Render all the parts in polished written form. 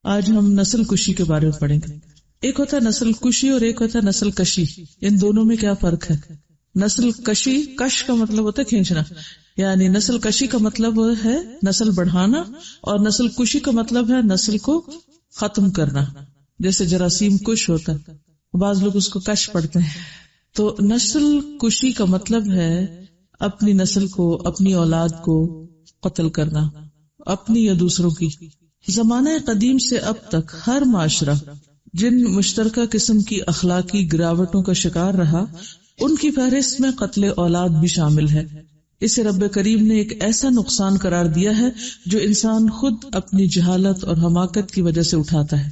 آج ہم نسل کشی کے بارے میں پڑھیں گے. ایک ہوتا ہے نسل کشی اور ایک ہوتا ہے نسل کشی. ان دونوں میں کیا فرق ہے؟ نسل کشی، کش کا مطلب ہوتا ہے کھینچنا، یعنی نسل کشی کا مطلب ہے نسل بڑھانا، اور نسل کشی کا مطلب ہے نسل کو ختم کرنا. جیسے جراثیم کش ہوتا ہے، بعض لوگ اس کو کش پڑھتے ہیں. تو نسل کشی کا مطلب ہے اپنی نسل کو، اپنی اولاد کو قتل کرنا، اپنی یا دوسروں کی. زمانہ قدیم سے اب تک ہر معاشرہ جن مشترکہ قسم کی اخلاقی گراوٹوں کا شکار رہا، ان کی فہرست میں قتل اولاد بھی شامل ہے. اسے رب کریم نے ایک ایسا نقصان قرار دیا ہے جو انسان خود اپنی جہالت اور حماقت کی وجہ سے اٹھاتا ہے.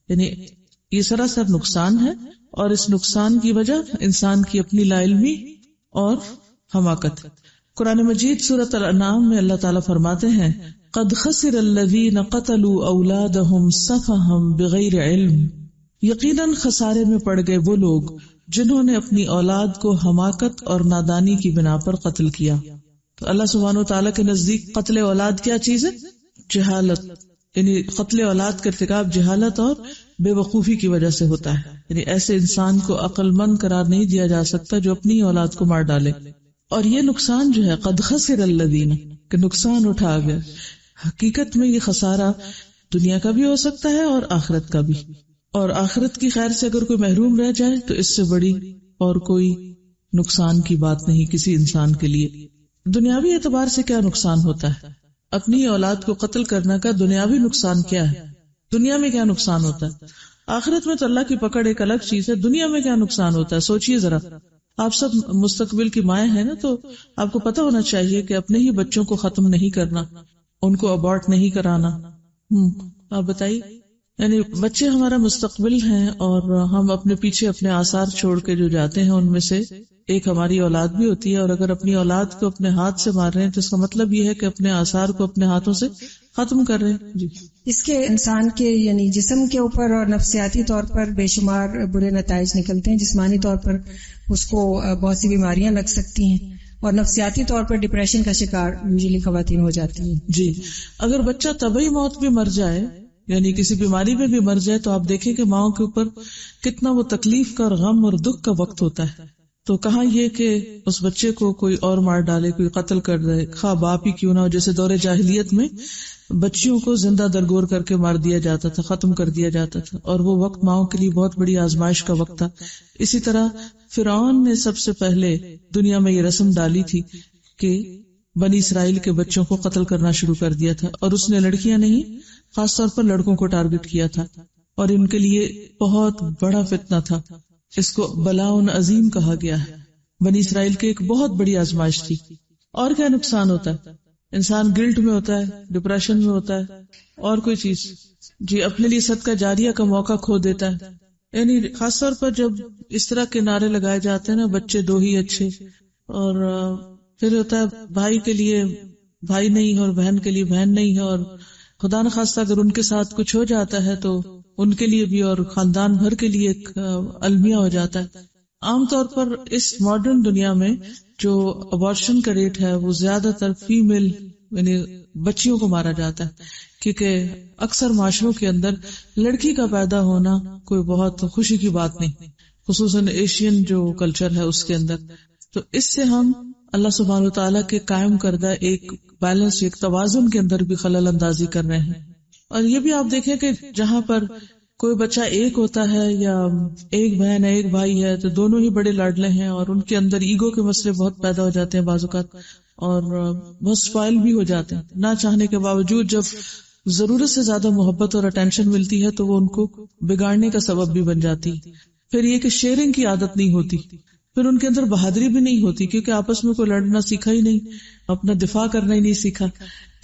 یعنی یہ سراسر نقصان ہے، اور اس نقصان کی وجہ انسان کی اپنی لا علمی اور حماقت. قرآن مجید سورۃ الانعام میں اللہ تعالیٰ فرماتے ہیں قد خسر الذین قتلوا اولادہم سفہا بغیر علم، یقیناً خسارے میں پڑ گئے وہ لوگ جنہوں نے اپنی اولاد کو حماقت اور نادانی کی بنا پر قتل کیا. تو اللہ سبحانہ و تعالیٰ کے نزدیک قتل اولاد کیا چیز ہے؟ جہالت. یعنی قتل اولاد کا ارتکاب جہالت اور بے وقوفی کی وجہ سے ہوتا ہے. یعنی ایسے انسان کو عقل مند قرار نہیں دیا جا سکتا جو اپنی اولاد کو مار ڈالے. اور یہ نقصان جو ہے قد خسر الذین، کہ نقصان اٹھا گیا. حقیقت میں یہ خسارہ دنیا کا بھی ہو سکتا ہے اور آخرت کا بھی. اور آخرت کی خیر سے اگر کوئی محروم رہ جائے تو اس سے بڑی اور کوئی نقصان کی بات نہیں کسی انسان کے لیے. دنیاوی اعتبار سے کیا نقصان ہوتا ہے؟ اپنی اولاد کو قتل کرنے کا دنیاوی نقصان کیا ہے؟ دنیا میں کیا نقصان ہوتا ہے؟ آخرت میں تو اللہ کی پکڑ ایک الگ چیز ہے. دنیا میں کیا نقصان ہوتا ہے سوچئے ذرا. آپ سب مستقبل کی مائیں ہیں نا، تو آپ کو پتہ ہونا چاہیے کہ اپنے ہی بچوں کو ختم نہیں کرنا، ان کو ابارٹ نہیں کرانا. آپ بتائیے. یعنی بچے ہمارا مستقبل ہیں، اور ہم اپنے پیچھے اپنے آثار چھوڑ کے جو جاتے ہیں ان میں سے ایک ہماری اولاد بھی ہوتی ہے. اور اگر اپنی اولاد کو اپنے ہاتھ سے مار رہے ہیں تو اس کا مطلب یہ ہے کہ اپنے آثار کو اپنے ہاتھوں سے ختم کر رہے ہیں. جی، اس کے انسان کے یعنی جسم کے اوپر اور نفسیاتی طور پر بے شمار برے نتائج نکلتے ہیں. جسمانی طور پر اس کو بہت سی بیماریاں لگ سکتی ہیں، اور نفسیاتی طور پر ڈپریشن کا شکار یوزلی خواتین ہو جاتی ہیں. جی، اگر بچہ طبعی موت بھی مر جائے، یعنی کسی بیماری میں بھی مر جائے، تو آپ دیکھیں کہ ماؤں کے اوپر کتنا وہ تکلیف کا اور غم اور دکھ کا وقت ہوتا ہے. تو کہاں یہ کہ اس بچے کو کوئی اور مار ڈالے، کوئی قتل کر دے، خواہ باپ ہی کیوں نہ ہو. جیسے دور جاہلیت میں بچیوں کو زندہ درگور کر کے مار دیا جاتا تھا، ختم کر دیا جاتا تھا، اور وہ وقت ماؤں کے لیے بہت بڑی آزمائش کا وقت تھا. اسی طرح فرعون نے سب سے پہلے دنیا میں یہ رسم ڈالی تھی کہ بنی اسرائیل کے بچوں کو قتل کرنا شروع کر دیا تھا. اور اس نے لڑکیاں نہیں، خاص طور پر لڑکوں کو ٹارگٹ کیا تھا، اور ان کے لیے بہت بڑا فتنہ تھا. اس کو بلاء عظیم کہا گیا ہے. بنی اسرائیل کی ایک بہت بڑی آزمائش تھی. اور کیا نقصان ہوتا ہے؟ انسان گلٹ میں ہوتا ہے، ڈپریشن میں ہوتا ہے، اور کوئی چیز. جی، اپنے لیے صدقہ جاریہ کا موقع کھو دیتا ہے. یعنی خاص طور پر جب اس طرح کے نعرے لگائے جاتے ہیں نا، بچے دو ہی اچھے، اور پھر ہوتا ہے بھائی کے لیے بھائی نہیں ہے اور بہن کے لیے بہن نہیں ہے، اور خدا نخواستہ اگر ان کے ساتھ کچھ ہو جاتا ہے تو ان کے لیے بھی اور خاندان بھر کے لیے ایک المیہ ہو جاتا ہے. عام طور پر اس ماڈرن دنیا میں جو ابارشن کا ریٹ ہے وہ زیادہ تر فیمیل یعنی بچیوں کو مارا جاتا ہے، کیونکہ اکثر معاشروں کے اندر لڑکی کا پیدا ہونا کوئی بہت خوشی کی بات نہیں، خصوصاً ایشین جو کلچر ہے اس کے اندر. تو اس سے ہم اللہ سبحانہ وتعالیٰ کے قائم کردہ ایک بیلنس، ایک توازن کے اندر بھی خلل اندازی کر رہے ہیں. اور یہ بھی آپ دیکھیں کہ جہاں پر کوئی بچہ ایک ہوتا ہے یا ایک بہن ہے ایک بھائی ہے تو دونوں ہی بڑے لاڈلے ہیں، اور ان کے اندر ایگو کے مسئلے بہت پیدا ہو جاتے ہیں بعض اوقات، اور بہت سپائل بھی ہو جاتے ہیں نہ چاہنے کے باوجود. جب ضرورت سے زیادہ محبت اور اٹینشن ملتی ہے تو وہ ان کو بگاڑنے کا سبب بھی بن جاتی. پھر یہ کہ شیئرنگ کی عادت نہیں ہوتی، پھر ان کے اندر بہادری بھی نہیں ہوتی، کیونکہ آپس میں کوئی لڑنا سیکھا ہی نہیں، اپنا دفاع کرنا ہی نہیں سیکھا.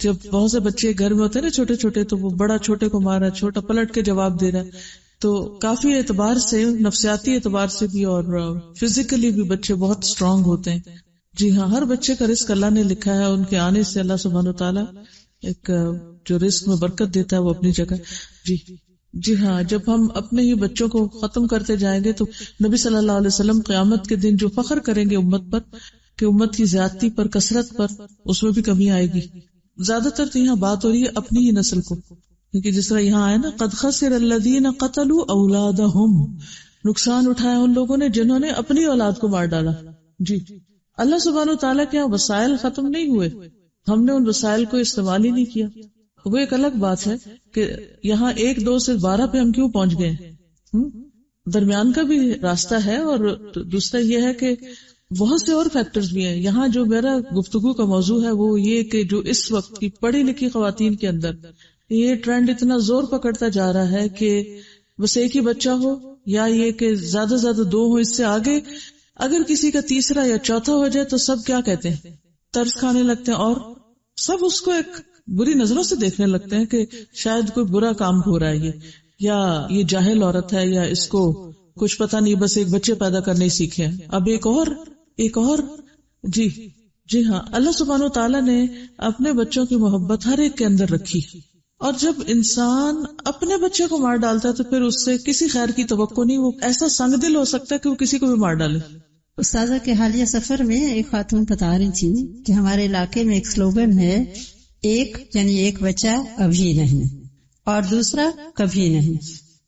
جب بہت سے بچے گھر میں ہوتے ہیں نا چھوٹے چھوٹے، تو وہ بڑا چھوٹے کو مارا ہے، چھوٹا پلٹ کے جواب دے رہا ہے. تو کافی اعتبار سے، نفسیاتی اعتبار سے بھی اور فزیکلی بھی بچے بہت اسٹرانگ ہوتے ہیں. جی ہاں، ہر بچے کا رزق اللہ نے لکھا ہے، ان کے آنے سے اللہ سبحانہ وتعالیٰ ایک جو رزق میں برکت دیتا ہے وہ اپنی جگہ. جی ہاں، جب ہم اپنے ہی بچوں کو ختم کرتے جائیں گے تو نبی صلی اللہ علیہ وسلم قیامت کے دن جو فخر کریں گے امت پر کہ امت کی زیادتی پر، کثرت پر، اس میں بھی کمی آئے گی. زیادہ تر تو یہاں بات ہو رہی ہے اپنی ہی نسل کو، کیونکہ جس طرح یہاں آیا نا قد خسر الذین قتلوا اولادہم، نقصان اٹھایا ان لوگوں نے جنہوں نے اپنی اولاد کو مار ڈالا. جی اللہ سبحانہ وتعالیٰ کے یہاں وسائل ختم نہیں ہوئے، ہم نے ان وسائل کو استعمال ہی نہیں کیا. وہ ایک الگ بات ہے کہ یہاں 1 2 سے 12 پہ ہم کیوں پہنچ گئے. درمیان کا بھی راستہ ہے، اور دوسرا یہ ہے کہ بہت سے اور فیکٹرز بھی ہیں. یہاں جو میرا گفتگو کا موضوع ہے وہ یہ کہ جو اس وقت کی پڑھی لکھی خواتین کے اندر یہ ٹرینڈ اتنا زور پکڑتا جا رہا ہے کہ بس ایک ہی بچہ ہو، یا یہ کہ زیادہ سے زیادہ 2 ہو، اس سے آگے اگر کسی کا تیسرا یا چوتھا ہو جائے تو سب کیا کہتے ہیں، ترس کھانے لگتے ہیں، اور سب اس کو ایک بری نظروں سے دیکھنے لگتے ہیں کہ شاید کوئی برا کام ہو رہا ہے یا یہ جاہل عورت ہے، یا اس کو کچھ پتہ نہیں، بس ایک بچے پیدا کرنے ہی سیکھے ہیں. اب ایک اور جی ہاں، اللہ سبحانہ و تعالیٰ نے اپنے بچوں کی محبت ہر ایک کے اندر رکھی، اور جب انسان اپنے بچے کو مار ڈالتا ہے تو پھر اس سے کسی خیر کی توقع نہیں. وہ ایسا سنگ دل ہو سکتا ہے کہ وہ کسی کو بھی مار ڈالے. استاذہ کے حالیہ سفر میں ایک خاتون بتا رہی تھی کہ ہمارے علاقے میں ایک سلوگن ہے، ایک بچہ ابھی نہیں اور دوسرا کبھی نہیں.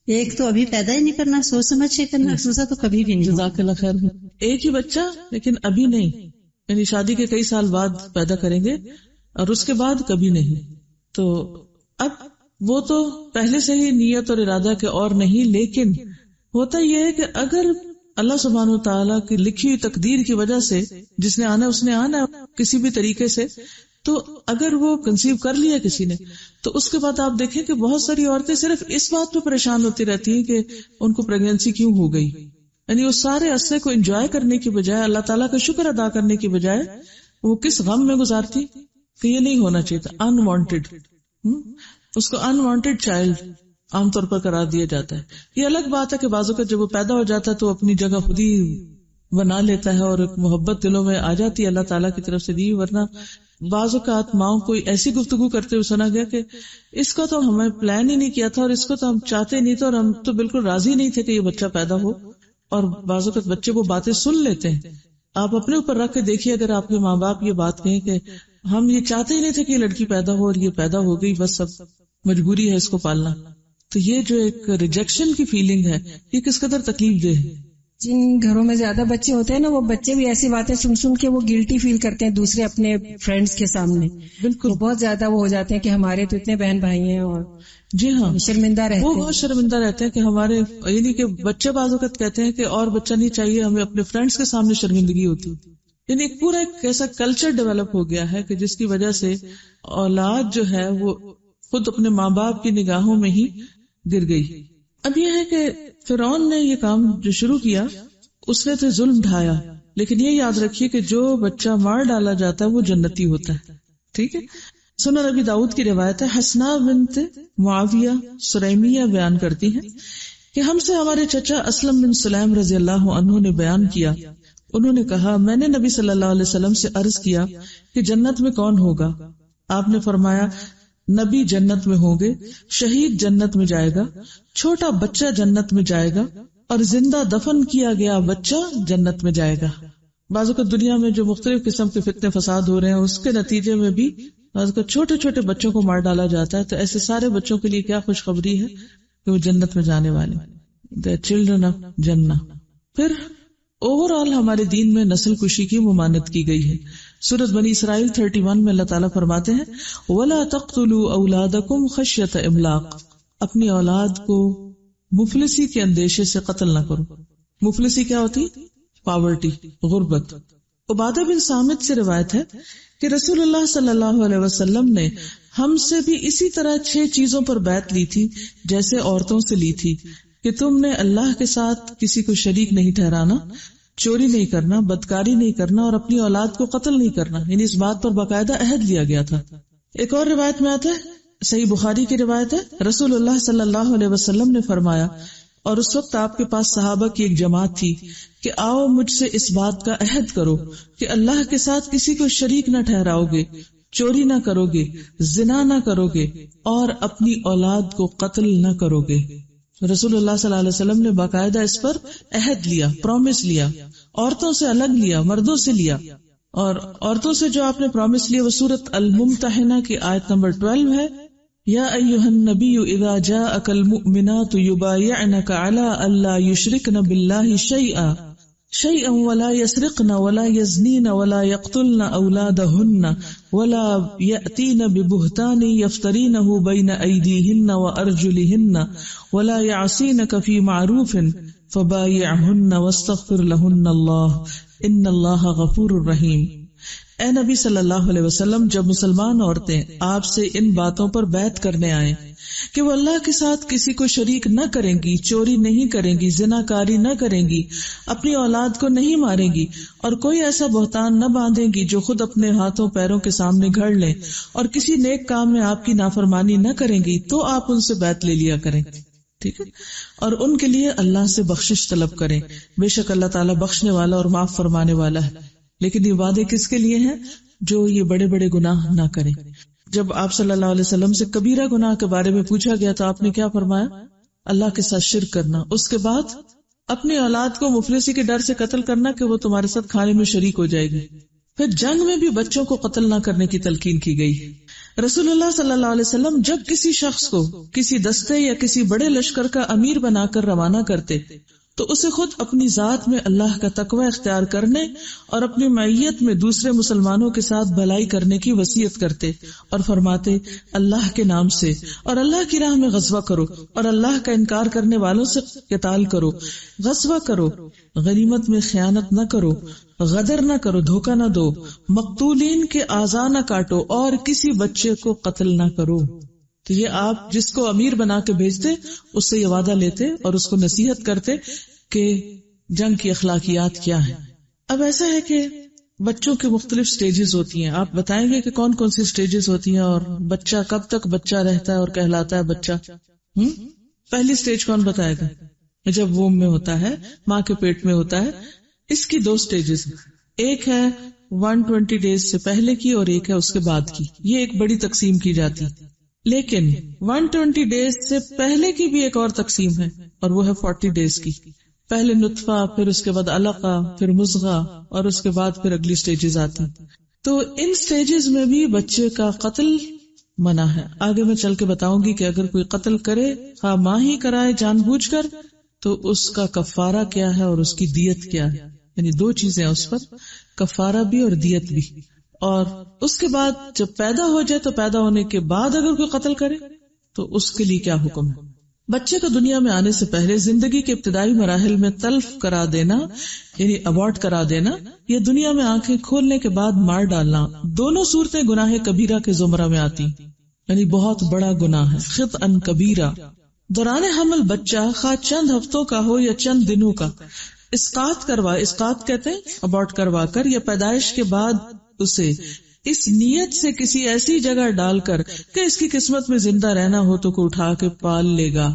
ایک تو ابھی پیدا ہی نہیں کرنا، سوچ سمجھ کے کرنا، دوسرا تو کبھی بھی نہیں. جزاک اللہ خیر. ایک ہی بچہ لیکن ابھی نہیں، یعنی شادی کے کئی سال بعد پیدا کریں گے، اور اس کے بعد کبھی نہیں. تو اب وہ تو پہلے سے ہی نیت اور ارادہ کے اور نہیں، لیکن ہوتا یہ ہے کہ اگر اللہ سبحانہ وتعالیٰ کی لکھی ہوئی تقدیر کی وجہ سے جس نے آنا اس نے آنا کسی بھی طریقے سے، تو اگر وہ کنسیو کر لیا کسی نے، تو اس کے بعد آپ دیکھیں کہ بہت ساری عورتیں صرف اس بات پہ پریشان ہوتی رہتی ہیں کہ ان کو پریگنینسی کیوں ہو گئی. یعنی اس سارے عرصے کو انجوائے کرنے کی بجائے، اللہ تعالیٰ کا شکر ادا کرنے کی بجائے، وہ کس غم میں گزارتی کہ یہ نہیں ہونا چاہیے تھا. انوانٹیڈ، اس کو انوانٹیڈ چائلڈ عام طور پر قرار دیا جاتا ہے. یہ الگ بات ہے کہ بعض اوقات جب وہ پیدا ہو جاتا ہے تو اپنی جگہ خود ہی بنا لیتا ہے، اور ایک محبت دلوں میں آ جاتی ہے اللہ تعالیٰ کی طرف سے دی. ورنہ بعض اوقات ماؤں کوئی ایسی گفتگو کرتے ہوئے سنا گیا کہ اس کو تو ہمیں پلان ہی نہیں کیا تھا، اور اس کو تو ہم چاہتے نہیں تھے، اور ہم تو بالکل راضی نہیں تھے کہ یہ بچہ پیدا ہو. اور بعض اوقات بچے وہ باتیں سن لیتے ہیں. آپ اپنے اوپر رکھ کے دیکھیے، اگر آپ کے ماں باپ یہ بات کہیں کہ ہم یہ چاہتے ہی نہیں تھے کہ یہ لڑکی پیدا ہو، اور یہ پیدا ہو گئی، بس اب مجبوری ہے اس کو پالنا، تو یہ جو ایک ریجیکشن کی فیلنگ ہے یہ کس قدر تکلیف دہ ہے. جن گھروں میں زیادہ بچے ہوتے ہیں نا، وہ بچے بھی ایسی باتیں سن کے وہ گلٹی فیل کرتے ہیں دوسرے اپنے فرینڈز کے سامنے. بالکل، بہت زیادہ وہ ہو جاتے ہیں کہ ہمارے تو اتنے بہن بھائی ہیں، اور جی ہاں شرمندہ رہتے ہیں. وہ بہت شرمندہ رہتے ہیں کہ ہمارے، یعنی کہ بچے بعض اوقات کہتے ہیں کہ اور بچہ نہیں چاہیے ہمیں، اپنے فرینڈز کے سامنے شرمندگی ہوتی. یعنی ایک پورا ایک ایسا کلچر ڈیولپ ہو گیا ہے کہ جس کی وجہ سے اولاد جو ہے وہ خود اپنے ماں باپ کی نگاہوں میں ہی گر گئی. اب یہ ہے کہ فرعون نے یہ کام جو شروع کیا، اس نے تو ظلم ڈھایا، لیکن یہ یاد رکھیے کہ جو بچہ مار ڈالا جاتا ہے وہ جنتی ہوتا ہے. ٹھیک ہے. سنن ابی داؤد کی روایت ہے، حسنہ بنت معاویہ سریمیہ بیان کرتی ہیں کہ ہم سے ہمارے چچا اسلم بن سلیم رضی اللہ عنہ نے بیان کیا، انہوں نے کہا میں نے نبی صلی اللہ علیہ وسلم سے عرض کیا کہ جنت میں کون ہوگا؟ آپ نے فرمایا نبی جنت میں ہوں گے، شہید جنت میں جائے گا، چھوٹا بچہ جنت میں جائے گا، اور زندہ دفن کیا گیا بچہ جنت میں جائے گا. بعض اوقات دنیا میں جو مختلف قسم کے فتنے فساد ہو رہے ہیں اس کے نتیجے میں بھی بعض اوقات چھوٹے چھوٹے بچوں کو مار ڈالا جاتا ہے. تو ایسے سارے بچوں کے لیے کیا خوشخبری ہے کہ وہ جنت میں جانے والے، the children of جنہ. پھر اوور آل ہمارے دین میں نسل کشی کی ممانعت کی گئی ہے. سورۃ بنی اسرائیل 31 میں اللہ تعالیٰ فرماتے ہیں وَلَا تَقْتُلُوا أَوْلَادَكُمْ خَشْيَةَ إِمْلَاقٍ، اپنی اولاد کو مفلسی کے اندیشے سے قتل نہ کرو. مفلسی کیا ہوتی؟ پاورٹی، غربت. عبادہ بن صامت سے روایت ہے کہ رسول اللہ صلی اللہ علیہ وسلم نے ہم سے بھی اسی طرح 6 چیزوں پر بیعت لی تھی جیسے عورتوں سے لی تھی، کہ تم نے اللہ کے ساتھ کسی کو شریک نہیں ٹھہرانا، چوری نہیں کرنا، بدکاری نہیں کرنا، اور اپنی اولاد کو قتل نہیں کرنا. یعنی اس بات پر باقاعدہ عہد لیا گیا تھا. ایک اور روایت میں آتا ہے، صحیح بخاری کی روایت ہے، رسول اللہ صلی اللہ علیہ وسلم نے فرمایا، اور اس وقت آپ کے پاس صحابہ کی ایک جماعت تھی، کہ آؤ مجھ سے اس بات کا عہد کرو کہ اللہ کے ساتھ کسی کو شریک نہ ٹھہراؤ گے، چوری نہ کرو گے، زنا نہ کرو گے، اور اپنی اولاد کو قتل نہ کرو گے. رسول اللہ صلی اللہ علیہ وسلم نے باقاعدہ اس پر عہد لیا، پرومس لیا. عورتوں سے الگ لیا، مردوں سے لیا. اور عورتوں سے جو آپ نے پرومس لیا وہ سورۃ الممتحنہ کی آیت نمبر 12 ہے، یا ایھا النبی اذا جاءک المؤمنات یبایعنک علی الا یشرکن باللہ شیئا ولا يسرقن ولا يزنين ولا يقتلن أولادهن ولا يأتين ببهتان يفترينه بين أيديهن وأرجلهن ولا يعصينك في معروف فبايعهن واستغفر لهن الله إن الله غفور رحيم. اے نبی صلی اللہ علیہ وسلم، جب مسلمان عورتیں آپ سے ان باتوں پر بیعت کرنے آئیں کہ وہ اللہ کے ساتھ کسی کو شریک نہ کریں گی، چوری نہیں کریں گی، زناکاری نہ کریں گی، اپنی اولاد کو نہیں ماریں گی، اور کوئی ایسا بہتان نہ باندھیں گی جو خود اپنے ہاتھوں پیروں کے سامنے گھڑ لیں، اور کسی نیک کام میں آپ کی نافرمانی نہ کریں گی، تو آپ ان سے بیعت لے لیا کریں. ٹھیک ہے، اور ان کے لیے اللہ سے بخشش طلب کریں، بے شک اللہ تعالیٰ بخشنے والا اور معاف فرمانے والا ہے. لیکن یہ وعدے کس کے لیے ہیں؟ جو یہ بڑے بڑے گناہ نہ کریں. جب آپ صلی اللہ علیہ وسلم سے کبیرہ گناہ کے بارے میں پوچھا گیا تو آپ نے کیا فرمایا؟ اللہ کے ساتھ شرک کرنا. اس کے بعد اپنی اولاد کو مفلسی کے ڈر سے قتل کرنا کہ وہ تمہارے ساتھ کھانے میں شریک ہو جائے گی. پھر جنگ میں بھی بچوں کو قتل نہ کرنے کی تلقین کی گئی. رسول اللہ صلی اللہ علیہ وسلم جب کسی شخص کو کسی دستے یا کسی بڑے لشکر کا امیر بنا کر روانہ کرتے تو اسے خود اپنی ذات میں اللہ کا تقوی اختیار کرنے اور اپنی معیت میں دوسرے مسلمانوں کے ساتھ بھلائی کرنے کی وصیت کرتے اور فرماتے اللہ کے نام سے اور اللہ کی راہ میں غزوہ کرو اور اللہ کا انکار کرنے والوں سے قتال کرو، غزوہ کرو، غنیمت میں خیانت نہ کرو، غدر نہ کرو، دھوکہ نہ دو، مقتولین کے اعضاء نہ کاٹو اور کسی بچے کو قتل نہ کرو. تو یہ آپ جس کو امیر بنا کے بھیجتے اس سے یہ وعدہ لیتے اور اس کو نصیحت کرتے کہ جنگ کی اخلاقیات کیا ہیں. اب ایسا ہے کہ بچوں کے مختلف سٹیجز ہوتی ہیں. آپ بتائیں گے کہ کون کون سی سٹیجز ہوتی ہیں اور بچہ کب تک بچہ رہتا ہے اور کہلاتا ہے بچہ؟ پہلی سٹیج کون بتائے گا؟ جب ووم میں ہوتا ہے، ماں کے پیٹ میں ہوتا ہے. اس کی دو سٹیجز، ایک ہے 120 ڈیز سے پہلے کی اور ایک ہے اس کے بعد کی. یہ ایک بڑی تقسیم کی جاتی. لیکن 120 ڈیز سے پہلے کی بھی ایک اور تقسیم ہے اور وہ ہے 40 ڈیز کی. پہلے نطفہ، پھر اس کے بعد علقہ، پھر مضغہ اور اس کے بعد پھر اگلی سٹیجز آتی. تو ان سٹیجز میں بھی بچے کا قتل منع ہے. آگے میں چل کے بتاؤں گی کہ اگر کوئی قتل کرے، خواہ ماں ہی کرائے جان بوجھ کر، تو اس کا کفارہ کیا ہے اور اس کی دیت کیا ہے. یعنی دو چیزیں اس پر، کفارہ بھی اور دیت بھی. اور اس کے بعد جب پیدا ہو جائے تو پیدا ہونے کے بعد اگر کوئی قتل کرے تو اس کے لیے کیا حکم ہے. بچے کو دنیا میں آنے سے پہلے زندگی کے ابتدائی مراحل میں تلف کرا دینا یعنی ابارٹ کرا دینا یا دنیا میں آنکھیں کھولنے کے بعد مار ڈالنا، دونوں صورتیں گناہ کبیرہ کے زمرہ میں آتی، یعنی بہت بڑا گناہ ہے، خطأ کبیرہ. دوران حمل بچہ خواہ چند ہفتوں کا ہو یا چند دنوں کا، اسقاط کہتے ہیں ابارٹ کروا کر، یا پیدائش کے بعد اسے اس نیت سے کسی ایسی جگہ ڈال کر کہ اس کی قسمت میں زندہ رہنا ہو تو کوئی اٹھا کے پال لے گا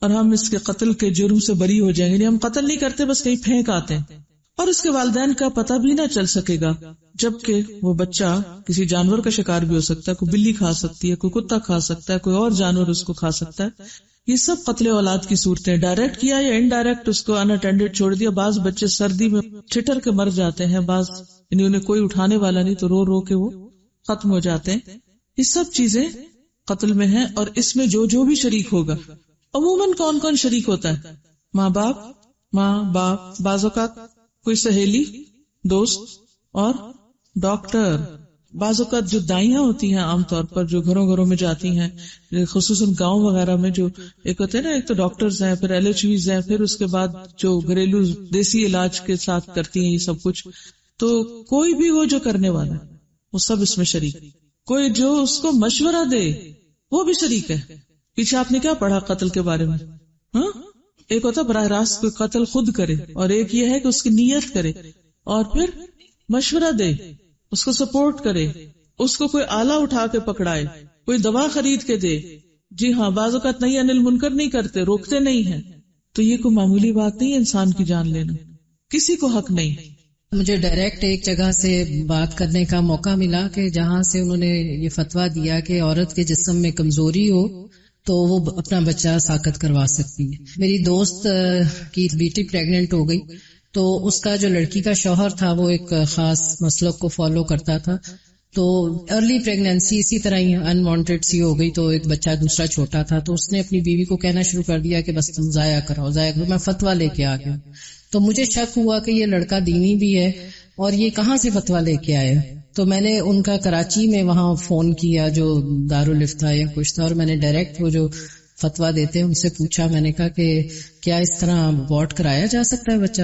اور ہم اس کے قتل کے جرم سے بری ہو جائیں گے. یعنی ہم قتل نہیں کرتے، بس کہیں پھینک آتے ہیں اور اس کے والدین کا پتہ بھی نہ چل سکے گا، جبکہ وہ بچہ کسی جانور کا شکار بھی ہو سکتا ہے. کوئی بلی کھا سکتی ہے، کوئی کتا کھا سکتا ہے، کوئی اور جانور اس کو کھا سکتا ہے. یہ سب قتل اولاد کی صورتیں، ڈائریکٹ کیا یا انڈائریکٹ اس کو ان اٹینڈڈ چھوڑ دیا. بعض بچے سردی میں ٹھٹر کے مر جاتے ہیں، بعض یعنی انہیں کوئی اٹھانے والا نہیں تو رو رو کے وہ ختم ہو جاتے ہیں. یہ سب چیزیں قتل میں ہیں اور اس میں جو بھی شریک ہوگا. عموماً کون کون شریک ہوتا ہے؟ ماں باپ، بعض اوقات کوئی سہیلی، دوست اور ڈاکٹر. بعض اوقات جو دائیاں ہوتی ہیں عام طور پر جو گھروں میں جاتی ہیں، خصوصاً گاؤں وغیرہ میں جو ایک ہوتے ہیں نا، ایک تو ڈاکٹرز ہیں، پھر LHVs ہیں، پھر اس کے بعد جو گھریلو دیسی علاج کے ساتھ کرتی ہیں یہ سب کچھ. تو کوئی بھی ہو جو کرنے والا وہ سب اس میں شریک. کوئی جو اس کو مشورہ دے وہ بھی شریک ہے. پیچھے آپ نے کیا پڑھا قتل کے بارے میں؟ ایک ہوتا براہ راست کوئی قتل خود کرے اور ایک یہ ہے کہ اس کی نیت کرے اور پھر مشورہ دے، اس کو سپورٹ کرے، اس کو کوئی آلہ اٹھا کے پکڑائے، کوئی دوا خرید کے دے. جی ہاں، بعض اوقات نہیں انل منکر نہیں کرتے، روکتے نہیں ہیں. تو یہ کوئی معمولی بات نہیں ہے انسان کی جان لینا، کسی کو حق نہیں. مجھے ڈائریکٹ ایک جگہ سے بات کرنے کا موقع ملا کہ جہاں سے انہوں نے یہ فتویٰ دیا کہ عورت کے جسم میں کمزوری ہو تو وہ اپنا بچہ ساقط کروا سکتی ہے. میری دوست کی بیٹی پریگننٹ ہو گئی تو اس کا جو لڑکی کا شوہر تھا وہ ایک خاص مسلک کو فالو کرتا تھا. تو ارلی پریگنینسی اسی طرح ہی انوانٹیڈ سی ہو گئی، تو ایک بچہ دوسرا چھوٹا تھا، تو اس نے اپنی بیوی کو کہنا شروع کر دیا کہ بس تم ضائع کرو. میں فتویٰ لے کے آ گیا. تو مجھے شک ہوا کہ یہ لڑکا دینی بھی ہے اور یہ کہاں سے فتویٰ لے کے آیا. تو میں نے ان کا کراچی میں وہاں فون کیا جو دارالافتاء یا کچھ تھا، اور میں نے ڈائریکٹ وہ جو فتویٰ دیتے ہیں ان سے پوچھا. میں نے کہا کہ کیا اس طرح ابورٹ کرایا جا سکتا ہے بچہ؟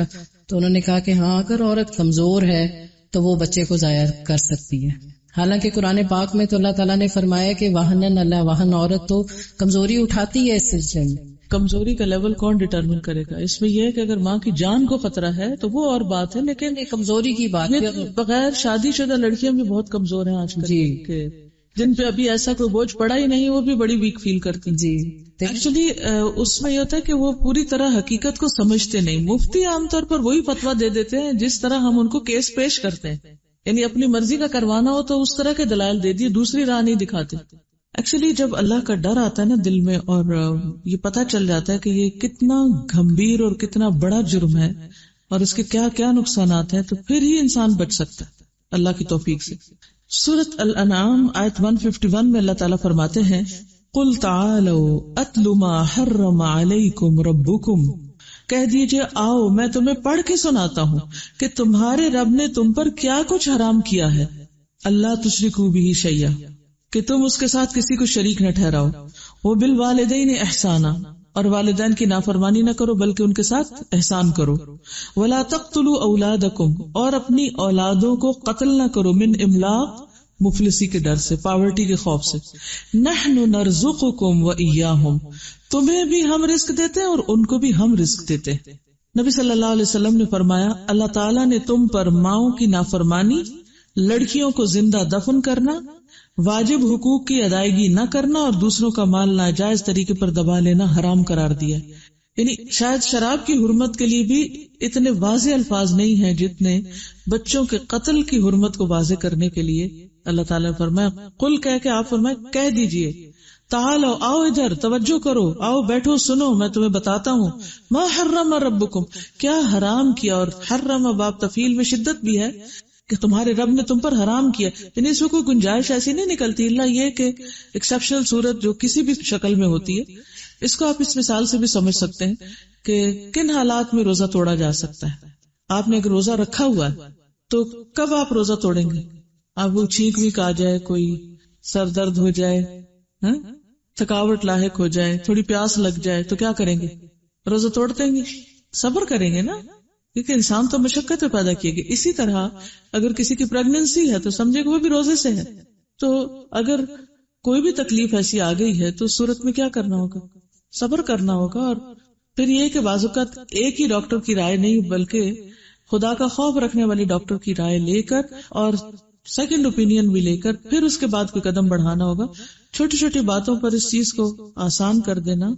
تو انہوں نے کہا کہ ہاں، اگر عورت کمزور ہے تو وہ بچے کو ضائع کر سکتی ہے. حالانکہ قرآن پاک میں تو اللہ تعالیٰ نے فرمایا کہ واہنن اللہ واہن، عورت تو کمزوری اٹھاتی ہے اس سلسلے میں. کمزوری کا لیول کون ڈٹرمن کرے گا؟ اس میں یہ ہے کہ اگر ماں کی جان کو خطرہ ہے تو وہ اور بات ہے، لیکن کمزوری کی بات ہے. بغیر شادی شدہ لڑکیاں بھی بہت کمزور ہیں آج کل جی، کہ جن پہ ابھی ایسا کوئی بوجھ پڑا ہی نہیں، وہ بھی بڑی ویک فیل کرتی. جی ایکچولی اس میں یہ ہوتا ہے کہ وہ پوری طرح حقیقت کو سمجھتے نہیں. مفتی عام طور پر وہی فتویٰ دے دیتے ہیں جس طرح ہم ان کو کیس پیش کرتے ہیں، یعنی اپنی مرضی کا کروانا ہو تو اس طرح کے دلائل دے دیے، دوسری راہ نہیں دکھاتے. ایکچولی جب اللہ کا ڈر آتا ہے نا دل میں، اور یہ پتہ چل جاتا ہے کہ یہ کتنا گمبھیر اور کتنا بڑا جرم ہے اور اس کے کیا کیا نقصانات ہیں، تو پھر ہی انسان بچ سکتا ہے اللہ کی توفیق سے. سورۃ الانعام آیت 151 میں اللہ تعالیٰ فرماتے ہیں قُلْ تَعَالَوْا أَتْلُ مَا حَرَّمَ عَلَيْكُمْ رَبُّكُمْ، کہہ دیجئے آؤ میں تمہیں پڑھ کے سناتا ہوں کہ تمہارے رب نے تم پر کیا کچھ حرام کیا ہے. اللہ تشرکوا بہ شیئا، کہ تم اس کے ساتھ کسی کو شریک نہ ٹھہراؤ. وبالوالدین احسانا، اور والدین کی نافرمانی نہ کرو بلکہ ان کے ساتھ احسان کرو. ولا تقتلوا اولادکم، اور اپنی اولادوں کو قتل نہ کرو. من املاق، مفلسی کے ڈر سے، پاورٹی کے خوف سے. نحن نرزقکم وإیاہم، تمہیں بھی ہم رزق دیتے ہیں اور ان کو بھی ہم رزق دیتے ہیں. نبی صلی اللہ علیہ وسلم نے فرمایا اللہ تعالیٰ نے تم پر ماؤں کی نافرمانی، لڑکیوں کو زندہ دفن کرنا، واجب حقوق کی ادائیگی نہ کرنا اور دوسروں کا مال ناجائز طریقے پر دبا لینا حرام قرار دیا. یعنی شاید شراب کی حرمت کے لیے بھی اتنے واضح الفاظ نہیں ہیں جتنے بچوں کے قتل کی حرمت کو واضح کرنے کے لیے اللہ تعالیٰ نے فرمایا. قل کہہ کے آپ فرمائے کہہ دیجئے، تعالو آؤ ادھر، توجہ کرو، آؤ بیٹھو سنو، میں تمہیں بتاتا ہوں. ما حرم ربکم، کیا حرام کیا. اور حرم باب تفعیل میں شدت بھی ہے کہ تمہارے رب نے تم پر حرام کیا. یعنی اس میں کوئی گنجائش ایسی نہیں نکلتی، اللہ یہ کہ ایکسیپشنل صورت جو کسی بھی شکل میں ہوتی ہے. اس کو آپ اس مثال سے بھی سمجھ سکتے ہیں کہ کن حالات میں روزہ توڑا جا سکتا ہے. آپ نے ایک روزہ رکھا ہوا ہے تو کب آپ روزہ توڑیں گے؟ آپ کو چھینک وینک آ جائے، کوئی سر درد ہو جائے، تھکاوٹ لاحق ہو جائے، تھوڑی پیاس لگ جائے تو کیا کریں گے؟ روزہ توڑ دیں گے، صبر کریں گے نا، کیونکہ انسان تو مشقت پیدا کیے گی. اسی طرح اگر کسی کی پریگننسی ہے تو سمجھے کہ وہ بھی روزے سے ہے. تو اگر کوئی بھی تکلیف ایسی آ گئی ہے تو اس صورت میں کیا کرنا ہوگا؟ صبر کرنا ہوگا. اور پھر یہ کہ بعض اوقات ایک ہی ڈاکٹر کی رائے نہیں بلکہ خدا کا خوف رکھنے والی ڈاکٹر کی رائے لے کر اور سیکنڈ اوپینین بھی لے کر پھر اس کے بعد کوئی قدم بڑھانا ہوگا. چھوٹی چھوٹی باتوں پر اس چیز کو آسان کر دینا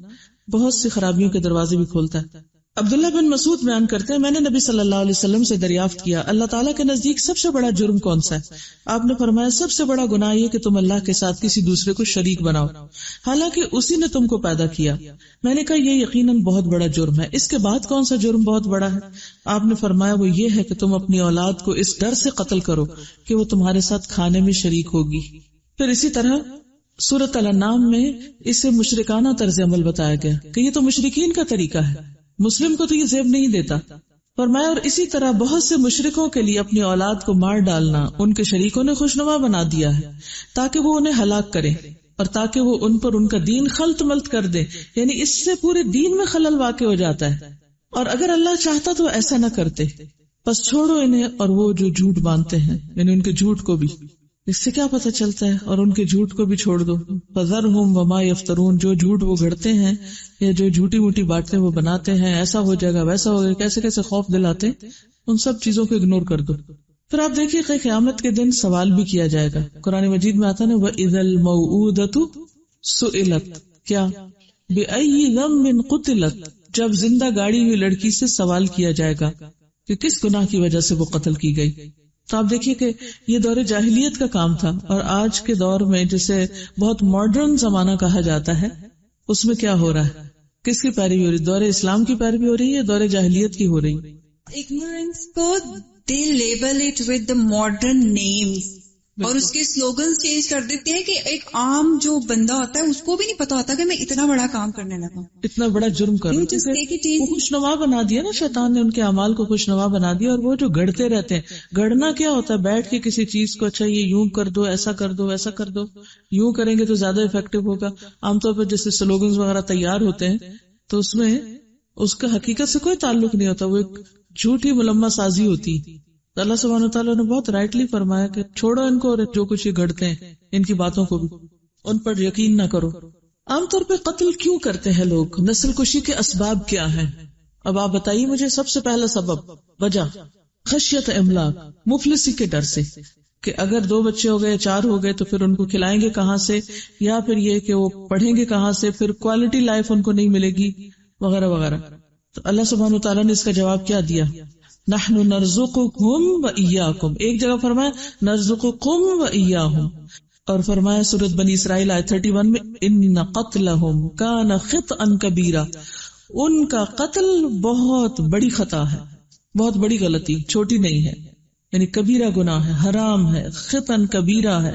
بہت سی خرابیوں کے دروازے بھی کھولتا ہے. عبداللہ بن مسعود بیان کرتے ہیں میں نے نبی صلی اللہ علیہ وسلم سے دریافت کیا اللہ تعالیٰ کے نزدیک سب سے بڑا جرم کون سا ہے؟ آپ نے فرمایا سب سے بڑا گناہ یہ کہ تم اللہ کے ساتھ کسی دوسرے کو شریک بناؤ حالانکہ اسی نے تم کو پیدا کیا. میں نے کہا یہ یقیناً بہت بڑا جرم ہے. اس کے بعد کون سا جرم بہت بڑا ہے؟ آپ نے فرمایا وہ یہ ہے کہ تم اپنی اولاد کو اس ڈر سے قتل کرو کہ وہ تمہارے ساتھ کھانے میں شریک ہوگی. پھر اسی طرح سورۃ الانعام میں اسے مشرکانہ طرز عمل بتایا گیا کہ یہ تو مشرکین کا طریقہ ہے، مسلم کو تو یہ زیب نہیں دیتا. فرمایا اور اسی طرح بہت سے مشرکوں کے لیے اپنی اولاد کو مار ڈالنا ان کے شریکوں نے خوشنما بنا دیا ہے تاکہ وہ انہیں ہلاک کرے اور تاکہ وہ ان پر ان کا دین خلط ملط کر دے. یعنی اس سے پورے دین میں خلل واقع ہو جاتا ہے. اور اگر اللہ چاہتا تو ایسا نہ کرتے. بس چھوڑو انہیں اور وہ جو جھوٹ باندھتے ہیں یعنی ان کے جھوٹ کو بھی. اس سے کیا پتہ چلتا ہے؟ اور ان کے جھوٹ کو بھی چھوڑ دو. فذرہم وما یفترون، جو جھوٹ وہ گھڑتے ہیں یا جو جھوٹی موٹی باتیں وہ بناتے ہیں، ایسا ہو جائے گا ویسا ہو گا، کیسے کیسے خوف دلاتے ہیں، ان سب چیزوں کو اگنور کر دو. پھر آپ دیکھیے کہ قیامت کے دن سوال بھی کیا جائے گا. قرآن مجید میں آتا نا وَإِذَا الْمَوْءُودَةُ سُئِلَتْ، کیا بِأَيِّ ذَنبٍ قُتِلَتْ، جب زندہ گاڑی ہوئی لڑکی سے سوال کیا جائے گا کہ کس گناہ کی وجہ سے وہ قتل کی گئی. تو آپ دیکھیے کہ یہ دور جاہلیت کا کام تھا اور آج کے دور میں جسے بہت ماڈرن زمانہ کہا جاتا ہے اس میں کیا ہو رہا ہے؟ کس کی پیروی ہو رہی؟ دور اسلام کی پیروی ہو رہی ہے، دور جاہلیت کی ہو رہی؟ Ignorance کو they label it with the modern names اور اس کے سلوگنز چینج کر دیتے ہیں کہ ایک عام جو بندہ ہوتا ہے اس کو بھی نہیں پتا ہوتا کہ میں اتنا بڑا کام کرنے لگا، اتنا بڑا جرم کر وہ خوشنما بنا دیا نا شیطان نے، ان کے اعمال کو خوشنما بنا دیا. اور وہ جو گڑتے رہتے ہیں، گڑنا کیا ہوتا ہے؟ بیٹھ کے کسی چیز کو اچھا یہ یوں کر دو، ایسا کر دو، ویسا کر دو، یوں کریں گے تو زیادہ افیکٹو ہوگا. عام طور پر جیسے سلوگنز وغیرہ تیار ہوتے ہیں تو اس میں اس کا حقیقت سے کوئی تعلق نہیں ہوتا، وہ ایک جھوٹی ملمہ سازی ہوتی. اللہ سبحانہ وتعالیٰ نے بہت رائٹلی فرمایا کہ چھوڑو ان کو اور جو کچھ یہ گھڑتے ہیں ان کی باتوں کو بھی، ان پر یقین نہ کرو. عام طور پہ قتل کیوں کرتے ہیں لوگ؟ نسل کشی کے اسباب کیا ہیں؟ اب آپ بتائیے مجھے. سب سے پہلا سبب، وجہ خشیت املاک، مفلسی کے ڈر سے، کہ اگر 2 بچے ہو گئے، 4 ہو گئے تو پھر ان کو کھلائیں گے کہاں سے، یا پھر یہ کہ وہ پڑھیں گے کہاں سے، پھر کوالٹی لائف ان کو نہیں ملے گی وغیرہ وغیرہ. تو اللہ سبحانہ وتعالیٰ نے اس کا جواب کیا دیا؟ نحن نرزقکم وإیاکم. ایک جگہ فرمایا نرزقکم وإیاہم، اور فرمایا سورۃ بنی اسرائیل آیت 31 میں ان قتلہم کان خطئا کبیرا، ان کا قتل بہت بڑی خطا ہے، بہت بڑی غلطی، چھوٹی نہیں ہے، یعنی کبیرہ گناہ ہے، حرام ہے، خطئا کبیرہ ہے.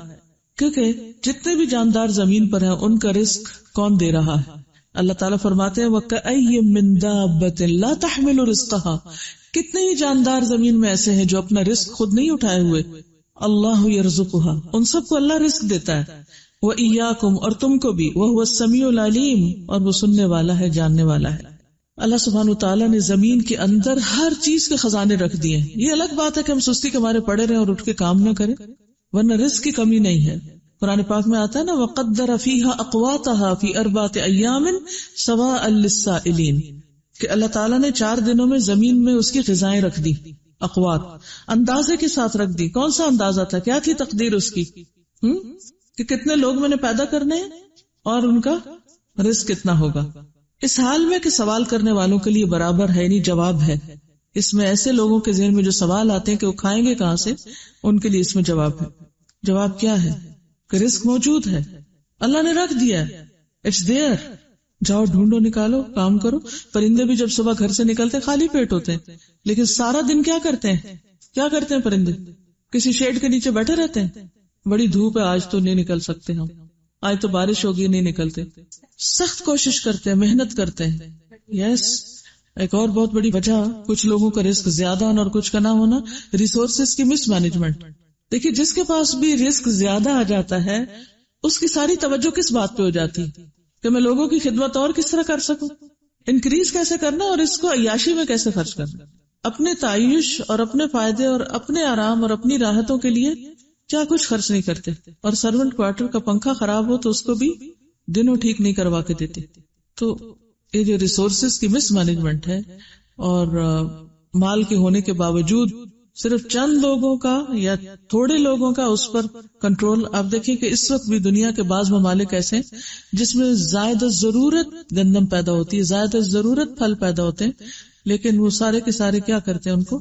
کیونکہ جتنے بھی جاندار زمین پر ہیں ان کا رزق کون دے رہا ہے؟ اللہ تعالیٰ فرماتے ہیں وَكَأَيٍّ مِّن دَابَّةٍ لَا تَحْمِلُ رِزْقَهَا، کتنے ہی جاندار زمین میں ایسے ہیں جو اپنا رزق خود نہیں اٹھائے ہوئے. اللہ يرزقها، ان سب کو اللہ رزق دیتا ہے. وَإِيَّاكُمْ، اور تم کو بھی. وَهُوَ السَّمِيعُ الْعَلِيمُ، اور وہ سننے والا ہے، جاننے والا ہے. اللہ سبحانہ وتعالیٰ نے زمین کے اندر ہر چیز کے خزانے رکھ دیے ہیں. یہ الگ بات ہے کہ ہم سستی کے مارے پڑے رہے اور اٹھ کے کام نہ کریں، ورنہ رزق کی کمی نہیں ہے. قرآن پاک میں آتا ہے نا وَقَدَّرَ فِيهَا أَقْوَاتَهَا فِي 4 أَيَّامٍ سَوَاءً لِلسَّائِلِينَ، کہ اللہ تعالیٰ نے 4 دنوں میں زمین میں اس کی غذائیں رکھ دی. اقوات اندازے کے ساتھ رکھ دی. کون سا اندازہ تھا؟ کیا تھی تقدیر اس کی؟ کہ کتنے لوگ میں نے پیدا کرنے ہیں اور ان کا رزق کتنا ہوگا. اس حال میں کہ سوال کرنے والوں کے لیے برابر ہے، نہیں جواب ہے. اس میں ایسے لوگوں کے ذہن میں جو سوال آتے ہیں کہ وہ کھائیں گے کہاں سے، ان کے لیے اس میں جواب ہے. جواب کیا ہے؟ کہ رزق موجود ہے، اللہ نے رکھ دیا ہے، اٹس دیئر. جاؤ ڈھونڈو، نکالو، کام کرو. پرندے بھی جب صبح گھر سے نکلتے خالی پیٹ ہوتے ہیں، لیکن سارا دن کیا کرتے ہیں؟ کیا کرتے ہیں پرندے؟ کسی شیڈ کے نیچے بیٹھے رہتے ہیں. بڑی دھوپ ہے، آج تو نہیں نکل سکتے ہم، آج تو بارش ہوگی، نہیں نکلتے. سخت کوشش کرتے ہیں، محنت کرتے ہیں. یس. ایک اور بہت بڑی وجہ کچھ لوگوں کا رزق زیادہ ہونا اور کچھ کا نہ ہونا، ریسورسز کی مس مینجمنٹ. دیکھیے جس کے پاس بھی رزق زیادہ آ جاتا ہے اس کی ساری توجہ کس بات پہ ہو جاتی کہ میں لوگوں کی خدمت اور کس طرح کر سکوں، انکریز کیسے کرنا اور اس کو عیاشی میں کیسے خرچ کرنا. اپنے تعیش اور اپنے فائدے اور اپنے آرام اور اپنی راحتوں کے لیے کیا کچھ خرچ نہیں کرتے. اور سرونٹ کوارٹر کا پنکھا خراب ہو تو اس کو بھی دنوں ٹھیک نہیں کروا کے دیتے. تو یہ جو ریسورسز کی مس مینجمنٹ ہے اور مال کے ہونے کے باوجود صرف چند لوگوں کا یا تھوڑے لوگوں کا اس پر کنٹرول. آپ دیکھیں کہ اس وقت بھی دنیا کے بعض ممالک ایسے ہیں جس میں زائد ضرورت گندم پیدا ہوتی ہے، زائد ضرورت پھل پیدا ہوتے ہیں، لیکن وہ سارے کے سارے کیا کرتے ہیں؟ ان کو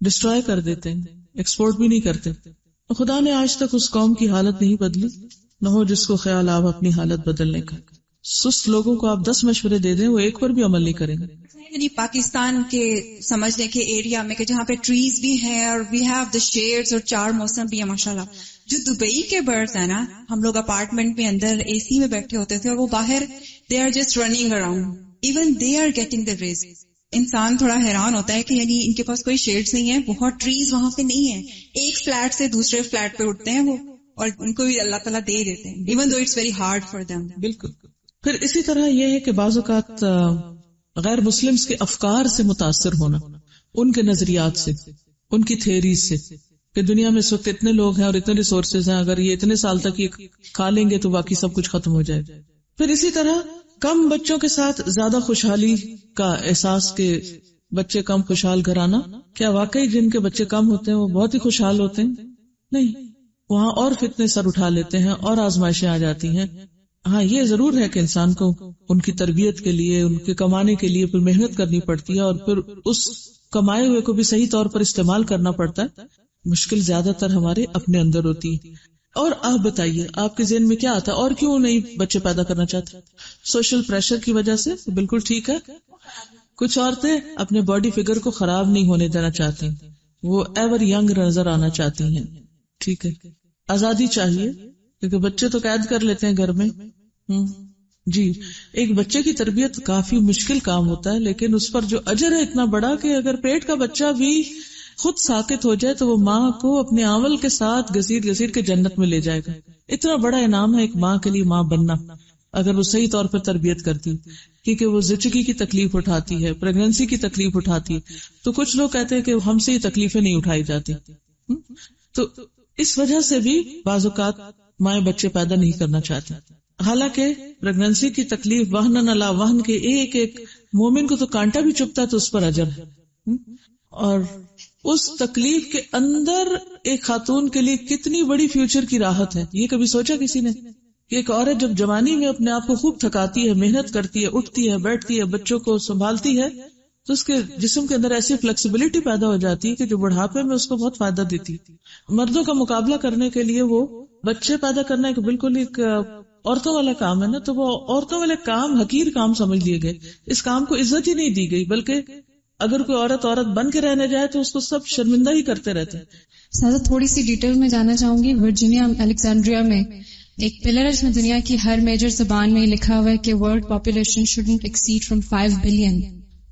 ڈسٹرائے کر دیتے ہیں، ایکسپورٹ بھی نہیں کرتے. خدا نے آج تک اس قوم کی حالت نہیں بدلی، نہ ہو جس کو خیال آپ اپنی حالت بدلنے کا. سست لوگوں کو آپ 10 مشورے دے دیں، وہ ایک پر بھی عمل نہیں کریں گے. یعنی پاکستان کے سمجھنے کے ایریا میں کہ جہاں پہ ٹریز بھی ہیں اور وی ہیو دا شیڈز اور 4 موسم بھی ہیں ماشاءاللہ. جو دبئی کے برڈز ہیں نا، ہم لوگ اپارٹمنٹ میں اندر اے سی میں بیٹھے ہوتے تھے اور وہ باہر they are just running around, even they are getting the رزق. انسان تھوڑا حیران ہوتا ہے کہ یعنی ان کے پاس کوئی شیڈز نہیں ہے، بہت ٹریز وہاں پہ نہیں ہے، ایک فلیٹ سے دوسرے فلیٹ پہ اٹھتے ہیں وہ، اور ان کو بھی اللہ تعالیٰ دے دیتے ہیں even though it's very hard for them. بالکل. پھر اسی طرح یہ ہے کہ بعض اوقات غیر مسلمز کے افکار سے متاثر ہونا، ان کے نظریات سے، ان کی تھیریز سے، کہ دنیا میں اس وقت اتنے لوگ ہیں اور اتنے ریسورسز ہیں، اگر یہ اتنے سال تک یہ کھا لیں گے تو باقی سب کچھ ختم ہو جائے. پھر اسی طرح کم بچوں کے ساتھ زیادہ خوشحالی کا احساس، کہ بچے کم خوشحال گھرانا. کیا واقعی جن کے بچے کم ہوتے ہیں وہ بہت ہی خوشحال ہوتے ہیں؟ نہیں، وہاں اور فتنے سر اٹھا لیتے ہیں اور آزمائشیں آ جاتی ہیں. ہاں یہ ضرور ہے کہ انسان کو ان کی تربیت کے لیے، ان کے کمانے کے لیے پھر محنت کرنی پڑتی ہے اور پھر اس کمائے ہوئے کو بھی صحیح طور پر استعمال کرنا پڑتا ہے. مشکل زیادہ تر ہمارے اپنے اندر ہوتی ہے. اور آپ بتائیے آپ کے ذہن میں کیا آتا ہے اور کیوں نہیں بچے پیدا کرنا چاہتے؟ سوشل پریشر کی وجہ سے. بالکل ٹھیک ہے. کچھ عورتیں اپنے باڈی فگر کو خراب نہیں ہونے دینا چاہتی، وہ ایور ینگ نظر آنا چاہتی ہیں. ٹھیک ہے. آزادی چاہیے کیونکہ بچے تو قید کر لیتے ہیں گھر میں. جی ایک بچے کی تربیت کافی مشکل کام ہوتا ہے، لیکن اس پر جو اجر ہے اتنا بڑا کہ اگر پیٹ کا بچہ بھی خود ساکت ہو جائے تو وہ ماں کو اپنے عمل کے ساتھ گھسیٹ گھسیٹ کے جنت میں لے جائے گا. اتنا بڑا انعام ہے ایک ماں کے لیے ماں بننا، اگر وہ صحیح طور پر تربیت کرتی، کیونکہ وہ زچگی کی تکلیف اٹھاتی ہے، پریگننسی کی تکلیف اٹھاتی ہے. تو کچھ لوگ کہتے ہیں کہ ہم سے یہ تکلیفیں نہیں اٹھائی جاتی، تو اس وجہ سے بھی بعض اوقات مائیں بچے پیدا نہیں کرنا چاہتی. حالانکہ پریگننسی کی تکلیف وہن علی وہن کے ایک ایک مومن کو تو کانٹا بھی چبھتا ہے تو اس پر اجر ہے. اور اس تکلیف کے اندر ایک خاتون کے لیے کتنی بڑی فیوچر کی راحت ہے، یہ کبھی سوچا کسی نے کہ ایک عورت جب جوانی میں اپنے آپ کو خوب تھکاتی ہے، محنت کرتی ہے، اٹھتی ہے، بیٹھتی ہے، بچوں کو سنبھالتی ہے، تو اس کے جسم کے اندر ایسی فلیکسیبلٹی پیدا ہو جاتی ہے کہ جو بڑھاپے میں اس کو بہت فائدہ دیتی. مردوں کا مقابلہ کرنے کے لیے وہ بچے پیدا کرنا ایک بالکل ایک عورتوں والا کام ہے نا، تو وہ عورتوں والے کام حقیر کام سمجھ لیے گئے. اس کام کو عزت ہی نہیں دی گئی، بلکہ اگر کوئی عورت بن کے رہنے جائے تو اس کو سب شرمندہ ہی کرتے رہتے ہیں. سادہ تھوڑی سی ڈیٹیل میں جانا چاہوں گی. ورجینیا الیگزینڈریا میں ایک پلر ہے جس میں دنیا کی ہر میجر زبان میں لکھا ہوا ہے کہ world population shouldn't exceed from 5 billion.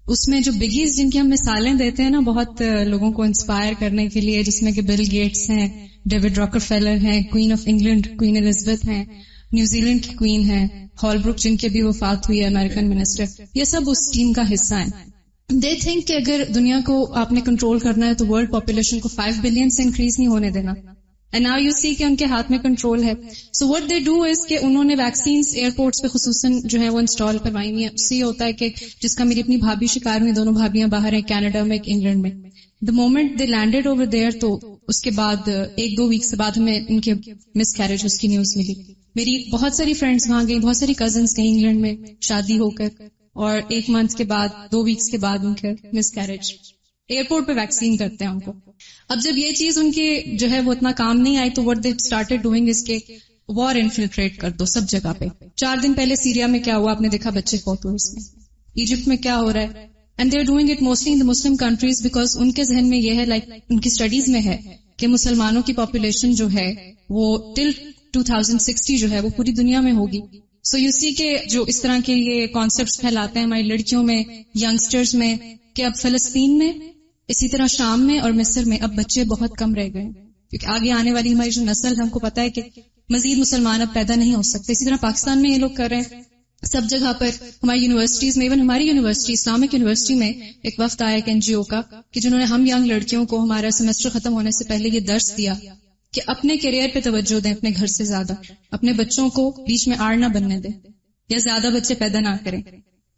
اس میں جو بگیز جن کی ہم مثالیں دیتے ہیں نا بہت لوگوں کو انسپائر کرنے کے لیے، جس میں کہ بل گیٹس ہیں، ڈیوڈ راکفیلر ہیں، queen of England queen Elizabeth ہیں، نیوزی لینڈ کی کوئین ہیں، ہال بروک جن کے بھی وفات ہوئی ہے امریکن منسٹر، یہ سب اس ٹیم کا حصہ ہیں. دے تھنک کہ اگر دنیا کو آپ نے کنٹرول کرنا ہے تو ورلڈ پاپولیشن کو 5 بلین سے انکریز نہیں ہونے دینا. اینڈ ناؤ یو سی کہ ان کے ہاتھ میں کنٹرول ہے. So what they do is کہ انہوں نے ویکسینز ایئرپورٹس پہ خصوصاً جو ہے وہ انسٹال کروائی ہوئی ہیں. اس سے یہ ہوتا ہے کہ جس کا میری اپنی بھابھی شکار ہوئی، دونوں بھابیاں باہر ہیں، کینیڈا میں، ایک انگلینڈ میں. The moment they landed over there تو اس کے بعد 1-2 ویکس بعد ہمیں ان کے مس کیریجز کی نیوز ملی. میری بہت ساری فرینڈز وہاں گئی، بہت ساری کزنس گئی انگلینڈ میں شادی ہو کر، اور 1 منتھ کے بعد 2 ویکس کے بعد ان کے مس کیریج. ایئرپورٹ پہ ویکسین کرتے ہیں ان کو. اب جب یہ چیز ان کے جو ہے وہ اتنا کام نہیں آئی تو what they started doing is کہ وار انفلٹریٹ کر دو سب جگہ پہ. 4 دن پہلے سیریا میں کیا ہوا آپ نے دیکھا، بچے فوت ہوئے اس میں. ایجپٹ میں کیا ہو رہا ہے، and they are doing it mostly in the Muslim countries because ان کے ذہن میں یہ ہے، لائک ان کی اسٹڈیز میں ہے کہ مسلمانوں کی پاپولیشن جو ہے وہ ٹل 2060 جو ہے وہ پوری دنیا میں ہوگی. سو یو سی کہ جو اس طرح کے یہ کانسیپٹس پھیلاتے ہیں ہماری لڑکیوں میں، ینگسٹرز میں، کہ اب فلسطین میں، اسی طرح شام میں اور مصر میں اب بچے بہت کم رہ گئے، کیونکہ آگے آنے والی ہماری جو نسل ہے ہم کو پتا ہے کہ مزید مسلمان اب پیدا نہیں ہو سکتے. اسی طرح پاکستان میں یہ لوگ کر رہے ہیں سب جگہ پر. ہماری یونیورسٹیز میں، ایون ہماری یونیورسٹی اسلامک یونیورسٹی میں ایک وفد آیا ایک NGO کا کہ جنہوں نے ہم ینگ لڑکیوں کو ہمارا سیمسٹر ختم ہونے سے پہلے یہ درس دیا کہ اپنے کیریئر پہ توجہ دیں، اپنے گھر سے زیادہ اپنے بچوں کو بیچ میں آڑ نہ بننے دیں یا زیادہ بچے پیدا نہ کریں.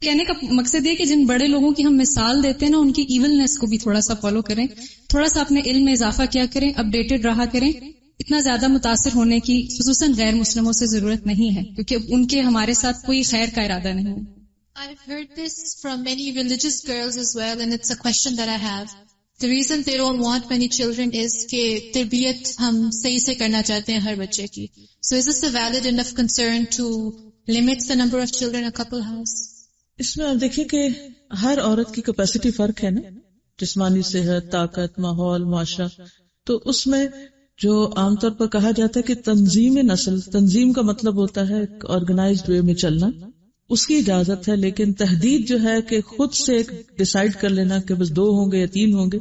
کہنے کا مقصد یہ کہ جن بڑے لوگوں کی ہم مثال دیتے ہیں نا ان کی ایولنس کو بھی تھوڑا سا فالو کریں، تھوڑا سا اپنے علم میں اضافہ کیا کریں، اپڈیٹڈ رہا کریں. اتنا زیادہ متاثر ہونے کی خصوصاً غیر مسلموں سے ضرورت نہیں ہے کیونکہ ان کے ہمارے ساتھ کوئی خیر کا ارادہ نہیں ہے. I've heard this from many religious girls as well, and it's a question that I have. The reason they don't want many children is کہ تربیت ہم صحیح سے کرنا چاہتے ہیں ہر بچے کی. So is this a valid enough concern to limit the number of children a couple has? اس میں آپ دیکھیں کہ ہر عورت کی کیپیسٹی فرق ہے نا، جسمانی صحت، طاقت، ماحول، معاشرہ. تو اس میں جو عام طور پر کہا جاتا ہے کہ تنظیم نسل، تنظیم کا مطلب ہوتا ہے ایک آرگنائزڈ وے میں چلنا، اس کی اجازت ہے. لیکن تحدید جو ہے کہ خود سے ایک ڈیسائیڈ کر لینا کہ بس 2 ہوں گے یا 3 ہوں گے،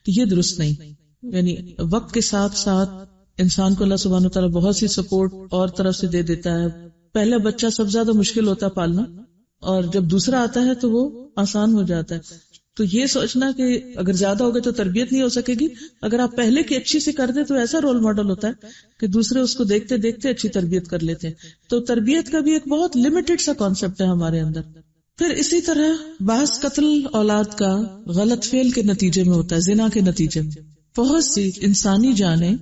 یہ درست نہیں. یعنی وقت کے ساتھ ساتھ انسان کو اللہ سبحانہ وتعالیٰ بہت سی سپورٹ اور طرف سے دے دیتا ہے. پہلا بچہ سب سے زیادہ مشکل ہوتا ہے پالنا، اور جب دوسرا آتا ہے تو وہ آسان ہو جاتا ہے. تو یہ سوچنا کہ اگر زیادہ ہوگے تو تربیت نہیں ہو سکے گی. اگر آپ پہلے کی اچھی سے کر دیں تو ایسا رول ماڈل ہوتا ہے کہ دوسرے اس کو دیکھتے دیکھتے اچھی تربیت کر لیتے ہیں. تو تربیت کا بھی ایک بہت لمیٹڈ سا کانسیپٹ ہے ہمارے اندر. پھر اسی طرح بعض قتل اولاد کا غلط فعل کے نتیجے میں ہوتا ہے، زنا کے نتیجے میں. بہت سی انسانی جانیں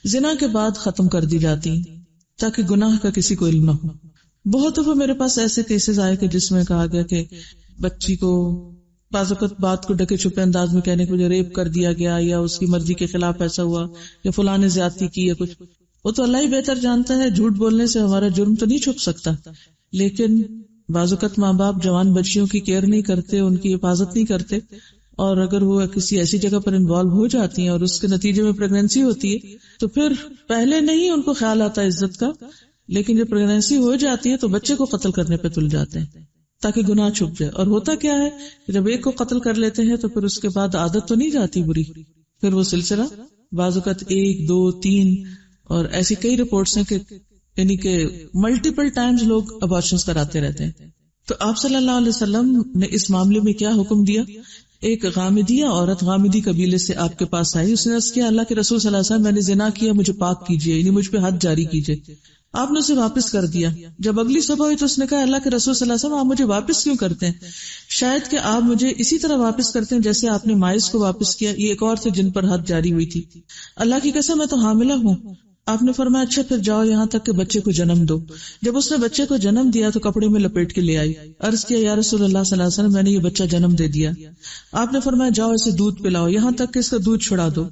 زنا کے بعد ختم کر دی جاتی ہیں تاکہ گناہ کا کسی کو علم نہ ہو. بہت دفعہ میرے پاس ایسے کیسز آئے کہ جس میں کہا گیا کہ بچی کو بعض اوقات بات کو ڈکے چھپے انداز میں کہنے کو جو ریپ کر دیا گیا یا اس کی مرضی کے خلاف ایسا ہوا یا فلاں نے زیادتی کی یا کچھ. وہ تو اللہ ہی بہتر جانتا ہے، جھوٹ بولنے سے ہمارا جرم تو نہیں چھپ سکتا. لیکن بعض اوقات ماں باپ جوان بچیوں کی کیئر نہیں کرتے، ان کی حفاظت نہیں کرتے، اور اگر وہ کسی ایسی جگہ پر انوالو ہو جاتی ہیں اور اس کے نتیجے میں پریگنینسی ہوتی ہے تو پھر پہلے نہیں ان کو خیال آتا عزت کا، لیکن جب پریگنینسی ہو جاتی ہے تو بچے کو قتل کرنے پہ تل جاتے ہیں تاکہ گناہ چھپ جائے. اور ہوتا کیا ہے، جب ایک کو قتل کر لیتے ہیں تو پھر اس کے بعد عادت تو نہیں جاتی بری، پھر وہ سلسلہ بعض اوقات 1 2 3 اور ایسی کئی رپورٹس ہیں کہ یعنی کہ ملٹیپل ٹائمز لوگ ابارشنز کراتے رہتے ہیں. تو آپ صلی اللہ علیہ وسلم نے اس معاملے میں کیا حکم دیا؟ ایک غامدیہ عورت غامدی قبیلے سے آپ کے پاس آئی، اس نے عرض کیا اللہ کے رسول صلی اللہ علیہ وسلم میں نے زنا کیا، مجھے پاک کیجیے، یعنی مجھ پہ حد جاری کیجیے. آپ نے اسے واپس کر دیا. جب اگلی صبح ہوئی تو اس نے کہا اللہ کے رسول صلی اللہ علیہ وسلم آپ مجھے واپس کیوں کرتے ہیں؟ شاید کہ آپ مجھے اسی طرح واپس کرتے ہیں جیسے آپ نے مائز کو واپس کیا. یہ ایک اور تھے جن پر حد جاری ہوئی تھی. اللہ کی قسم میں تو حاملہ ہوں. آپ نے فرمایا اچھا پھر جاؤ یہاں تک کہ بچے کو جنم دو. جب اس نے بچے کو جنم دیا تو کپڑے میں لپیٹ کے لے آئی. عرض کیا یا رسول اللہ صلی اللہ علیہ وسلم میں نے یہ بچہ جنم دے دیا. آپ نے فرمایا جاؤ اسے دودھ پلاؤ یہاں تک کہ اس کا دودھ چھڑا دو.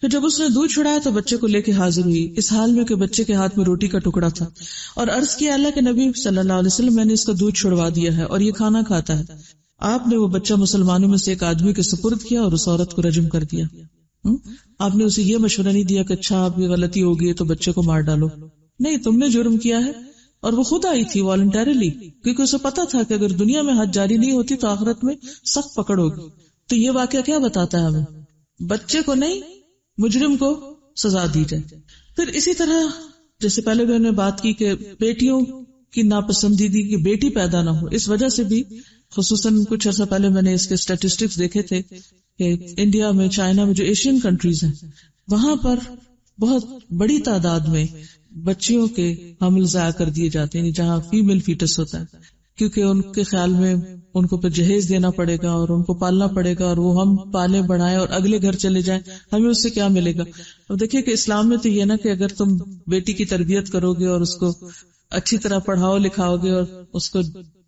پھر جب اس نے دودھ چھڑایا تو بچے کو لے کے حاضر ہوئی اس حال میں کہ بچے کے ہاتھ میں روٹی کا ٹکڑا تھا، اور عرض کیا اللہ کے نبی صلی اللہ علیہ وسلم میں نے اس کا دودھ چھڑوا دیا ہے اور یہ کھانا کھاتا ہے. آپ نے وہ بچہ مسلمانوں میں سے ایک آدمی کے سپرد کیا اور اس عورت کو رجم کر دیا. آپ نے اسے یہ مشورہ نہیں دیا کہ اچھا آپ یہ غلطی ہوگی تو بچے کو مار ڈالو. نہیں، تم نے جرم کیا ہے. اور وہ خود آئی تھی والنٹیرلی، کیونکہ اسے پتا تھا کہ اگر دنیا میں حد جاری نہیں ہوتی تو آخرت میں سخت پکڑ ہوگی. تو یہ واقعہ کیا بتاتا ہے ہمیں؟ بچے کو نہیں، مجرم کو سزا دی جائے. پھر اسی طرح جیسے پہلے بھی ہم نے بات کی کہ بیٹیوں کی ناپسندیدگی کی بیٹی پیدا نہ ہو، اس وجہ سے بھی خصوصاً کچھ عرصہ پہلے میں نے اس کے اسٹیٹسٹکس دیکھے تھے کہ انڈیا میں، چائنا میں جو ایشین کنٹریز ہیں وہاں پر بہت بڑی تعداد میں بچیوں کے حمل ضائع کر دیے جاتے ہیں جہاں فیمیل فیٹس ہوتا ہے، کیونکہ ان کے خیال میں ان کو پھر جہیز دینا پڑے گا اور ان کو پالنا پڑے گا اور وہ ہم پالے بڑھائیں اور اگلے گھر چلے جائیں، ہمیں اس سے کیا ملے گا. اب دیکھیے کہ اسلام میں تو یہ نا کہ اگر تم بیٹی کی تربیت کرو گے اور اس کو اچھی طرح پڑھاؤ لکھاؤ گے اور اس کو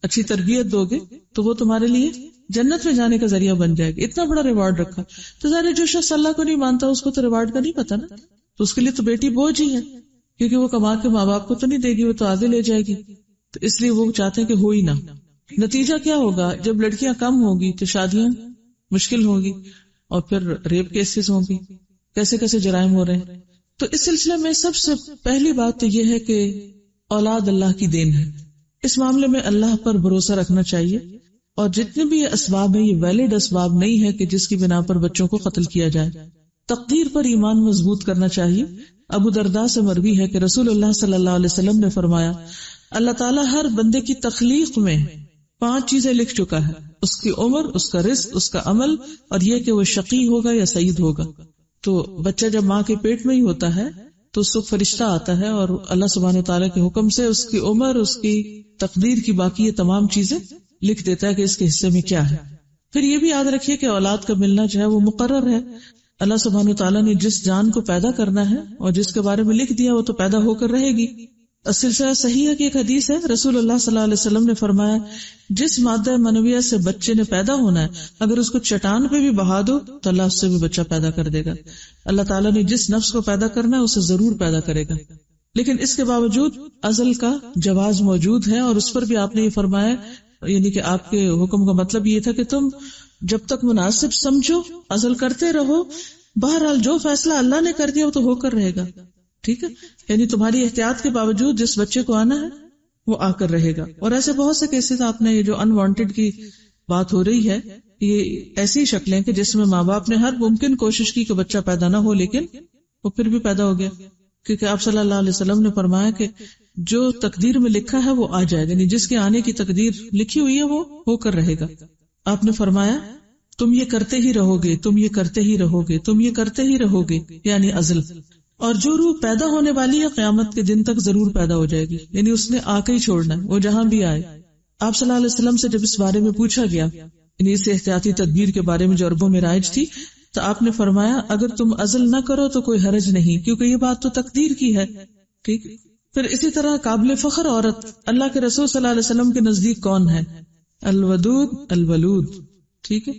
اچھی تربیت دو گے تو وہ تمہارے لیے جنت میں جانے کا ذریعہ بن جائے گا. اتنا بڑا ریوارڈ رکھا. تو ظاہر جو شخص اللہ کو نہیں مانتا اس کو تو ریوارڈ کا نہیں پتا نا، تو اس کے لیے تو بیٹی بوجھ ہی ہے، کیونکہ وہ کما کے ماں باپ کو تو نہیں دے گی، وہ تو آگے لے جائے گی. تو اس لیے وہ چاہتے ہیں کہ ہو ہی نہ. نتیجہ کیا ہوگا؟ جب لڑکیاں کم ہوگی تو شادیاں مشکل ہوگی اور پھر ریپ کیسز ہوں گی، کیسے کیسے جرائم ہو رہے ہیں. تو اس سلسلے میں سب سے پہلی بات تو یہ ہے کہ اولاد اللہ کی دین ہے. اس معاملے میں اللہ پر بھروسہ رکھنا چاہیے، اور جتنے بھی یہ اسباب ہیں یہ ویلڈ اسباب نہیں ہے کہ جس کی بنا پر بچوں کو قتل کیا جائے. تقدیر پر ایمان مضبوط کرنا چاہیے. ابو درداء سے مروی ہے کہ رسول اللہ صلی اللہ علیہ وسلم نے فرمایا اللہ تعالیٰ ہر بندے کی تخلیق میں 5 چیزیں لکھ چکا ہے: اس کی عمر، اس کا رزق، اس کا عمل، اور یہ کہ وہ شقی ہوگا یا سعید ہوگا. تو بچہ جب ماں کے پیٹ میں ہی ہوتا ہے تو اس کو فرشتہ آتا ہے اور اللہ سبحانہ وتعالیٰ کے حکم سے اس کی عمر، اس کی تقدیر کی باقی یہ تمام چیزیں لکھ دیتا ہے کہ اس کے حصے میں کیا ہے. پھر یہ بھی یاد رکھیے کہ اولاد کا ملنا جو ہے وہ مقرر ہے. اللہ سبحانہ وتعالیٰ نے جس جان کو پیدا کرنا ہے اور جس کے بارے میں لکھ دیا وہ تو پیدا ہو کر رہے گی. سلسلہ صحیح ہے کہ ایک حدیث ہے رسول اللہ صلی اللہ علیہ وسلم نے فرمایا جس مادہ منویہ سے بچے نے پیدا ہونا ہے اگر اس کو چٹان پہ بھی بہا دو تو اللہ اس سے بھی بچہ پیدا کر دے گا. اللہ تعالیٰ نے جس نفس کو پیدا کرنا ہے اسے ضرور پیدا کرے گا. لیکن اس کے باوجود ازل کا جواز موجود ہے، اور اس پر بھی آپ نے یہ فرمایا، یعنی کہ آپ کے حکم کا مطلب یہ تھا کہ تم جب تک مناسب سمجھو ازل کرتے رہو، بہرحال جو فیصلہ اللہ نے کر دیا وہ تو ہو کر رہے گا. ٹھیک ہے، یعنی تمہاری احتیاط کے باوجود جس بچے کو آنا ہے وہ آ کر رہے گا. اور ایسے بہت سے کیسز آپ نے، یہ جو انوانٹیڈ کی بات ہو رہی ہے، یہ ایسی شکلیں کہ جس میں ماں باپ نے ہر ممکن کوشش کی کہ بچہ پیدا نہ ہو، لیکن وہ پھر بھی پیدا ہو گیا. کیونکہ آپ صلی اللہ علیہ وسلم نے فرمایا کہ جو تقدیر میں لکھا ہے وہ آ جائے گا، یعنی جس کے آنے کی تقدیر لکھی ہوئی ہے وہ ہو کر رہے گا. آپ نے فرمایا تم یہ کرتے ہی رہو گے، تم یہ کرتے ہی رہو گے، تم یہ کرتے ہی رہو گے، یعنی ازل. اور جو روح پیدا ہونے والی ہے قیامت کے دن تک ضرور پیدا ہو جائے گی، یعنی اس نے آ کے ہی چھوڑنا ہے، وہ جہاں بھی آئے. آپ صلی اللہ علیہ وسلم سے جب اس بارے میں پوچھا گیا، یعنی اس احتیاطی تدبیر کے بارے میں جو عربوں میں رائج تھی، تو آپ نے فرمایا اگر تم ازل نہ کرو تو کوئی حرج نہیں، کیونکہ یہ بات تو تقدیر کی ہے. ٹھیک. پھر اسی طرح قابل فخر عورت اللہ کے رسول صلی اللہ علیہ وسلم کے نزدیک کون ہے؟ الودود الولود. ٹھیک ہے.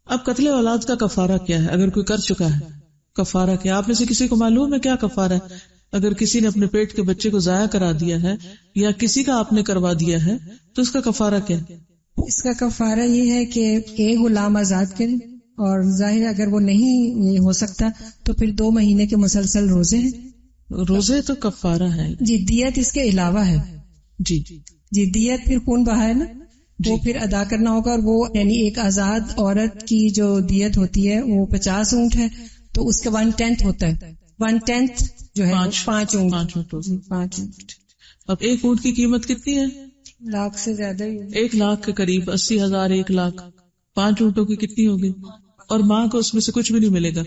اب قتل اولاد کا کفارہ کیا ہے اگر کوئی کر چکا ہے؟ کفارہ کیا؟ آپ میں سے کسی کو معلوم ہے کیا کفارہ ہے؟ اگر کسی نے اپنے پیٹ کے بچے کو ضائع کرا دیا ہے یا کسی کا آپ نے کروا دیا ہے تو اس کا کفارہ کیا ہے؟ اس کا کفارہ یہ ہے کہ ایک غلام آزاد کرے اور ظاہر ہے اگر وہ نہیں ہو سکتا تو پھر 2 مہینے کے مسلسل روزے ہیں. روزے تو کفارہ ہے جی دیت اس کے علاوہ ہے. جی جی دیت پھر خون بہا ہے نا, وہ پھر ادا کرنا ہوگا. اور وہ یعنی ایک آزاد عورت کی جو دیت ہوتی ہے وہ 50 اونٹ ہے, تو اس کا 1/10 ہوتا ہے. 1/10 جو ہے 5 اونٹ. اب ایک اونٹ کی قیمت کتنی ہے؟ لاکھ سے زیادہ ہی 1 لاکھ کے قریب, 80,000 1 لاکھ. 5 اونٹوں کی کتنی ہوگی؟ اور ماں کو اس میں سے کچھ بھی نہیں ملے گا.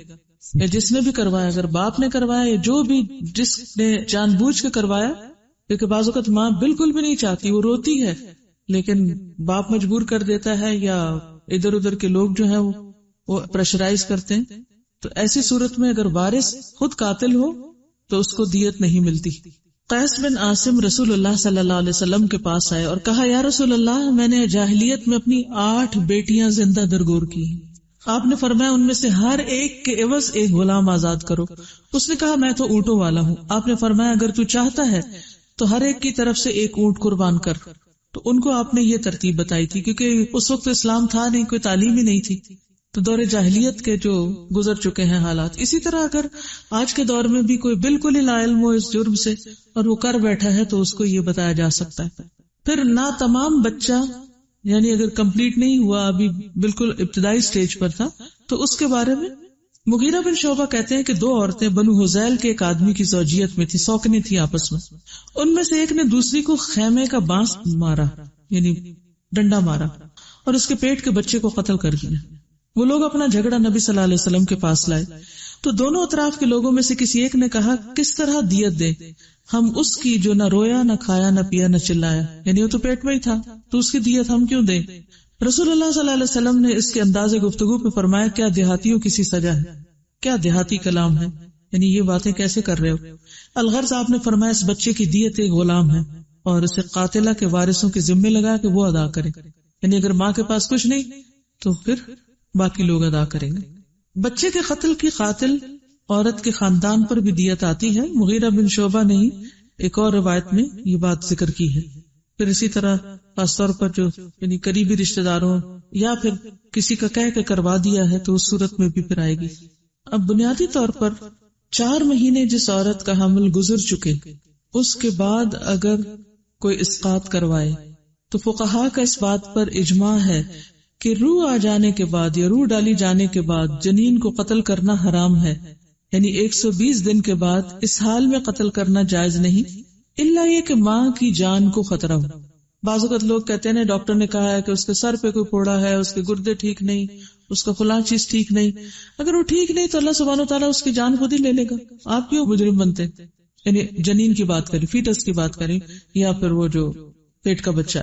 یا جس نے بھی کروایا, اگر باپ نے کروایا یا جو بھی جس نے جان بوجھ کے کروایا, کیونکہ بعض اوقات ماں بالکل بھی نہیں چاہتی, وہ روتی ہے لیکن باپ مجبور کر دیتا ہے یا ادھر ادھر کے لوگ جو ہیں وہ پریشرائز کرتے ہیں. تو ایسی صورت میں اگر وارث خود قاتل ہو تو اس کو دیت نہیں ملتی. قیس بن عاصم رسول اللہ صلی اللہ علیہ وسلم کے پاس آئے اور کہا, یا رسول اللہ, میں نے جاہلیت میں اپنی 8 بیٹیاں زندہ درگور کی. آپ نے فرمایا ان میں سے ہر ایک کے عوض ایک غلام آزاد کرو. اس نے کہا میں تو اونٹوں والا ہوں. آپ نے فرمایا اگر تو چاہتا ہے تو ہر ایک کی طرف سے ایک اونٹ قربان کر. تو ان کو آپ نے یہ ترتیب بتائی تھی کیونکہ اس وقت اسلام تھا نہیں, کوئی تعلیم ہی نہیں تھی, تو دور جاہلیت کے جو گزر چکے ہیں حالات. اسی طرح اگر آج کے دور میں بھی کوئی بالکل ہی لا علم ہو اس جرم سے اور وہ کر بیٹھا ہے تو اس کو یہ بتایا جا سکتا ہے. پھر تمام بچہ یعنی اگر کمپلیٹ نہیں ہوا, ابھی بالکل ابتدائی سٹیج پر تھا, تو اس کے بارے میں مغیرہ بن شعبہ کہتے ہیں کہ 2 عورتیں بنو حذیل کے ایک آدمی کی زوجیت میں تھی, سوکنے تھی آپس میں. ان میں سے ایک نے دوسری کو خیمے کا بانس مارا, یعنی ڈنڈا مارا, اور اس کے پیٹ کے بچے کو قتل کر دیا. وہ لوگ اپنا جھگڑا نبی صلی اللہ علیہ وسلم کے پاس لائے تو دونوں اطراف کے لوگوں میں سے کسی ایک نے کہا, کس طرح دیت دیں ہم اس کی جو نہ رویا نہ کھایا نہ پیا نہ چلایا, یعنی وہ تو پیٹ میں ہی تھا, تو اس کی دیت ہم کیوں دیں؟ رسول اللہ صلی اللہ علیہ وسلم نے اس کے انداز گفتگو پہ فرمایا, کیا دیہاتیوں کی سی سزا ہے؟ کیا دیہاتی کلام ہے, یعنی یہ باتیں کیسے کر رہے ہو؟ الغرض آپ نے فرمایا اس بچے کی دیت ایک غلام ہے اور اسے قاتلہ کے وارثوں کے ذمے لگا کہ وہ ادا کرے, یعنی اگر ماں کے پاس کچھ نہیں تو پھر باقی لوگ ادا کریں گے. بچے کے قتل کی قاتل عورت کے خاندان پر بھی دیت آتی ہے. مغیرہ بن شعبہ نے ایک اور روایت میں یہ بات ذکر کی ہے. پھر اسی طرح خاص طور پر جو یعنی قریبی رشتہ داروں یا پھر کسی کا کہہ کے کروا دیا ہے تو اس صورت میں بھی پھر آئے گی. اب بنیادی طور پر 4 مہینے جس عورت کا حمل گزر چکے اس کے بعد اگر کوئی اسقاط کروائے تو فقہا کا اس بات پر اجماع ہے کہ روح آ جانے کے بعد یا روح ڈالی جانے کے بعد جنین کو قتل کرنا حرام ہے, یعنی 120 دن کے بعد اس حال میں قتل کرنا جائز نہیں, الا یہ کہ ماں کی جان کو خطرہ ہو. بعض اوقات لوگ کہتے ہیں ڈاکٹر نے کہا ہے کہ اس کے سر پہ کوئی پھوڑا ہے, اس کے گردے ٹھیک نہیں, اس کا فلاں چیز ٹھیک نہیں. اگر وہ ٹھیک نہیں تو اللہ سبحانہ وتعالیٰ اس کی جان خود ہی لے لے گا. آپ کیوں مجرم بنتے؟ یعنی جنین کی بات کریں, فیٹس کی بات کریں, یا پھر وہ جو پیٹ کا بچہ.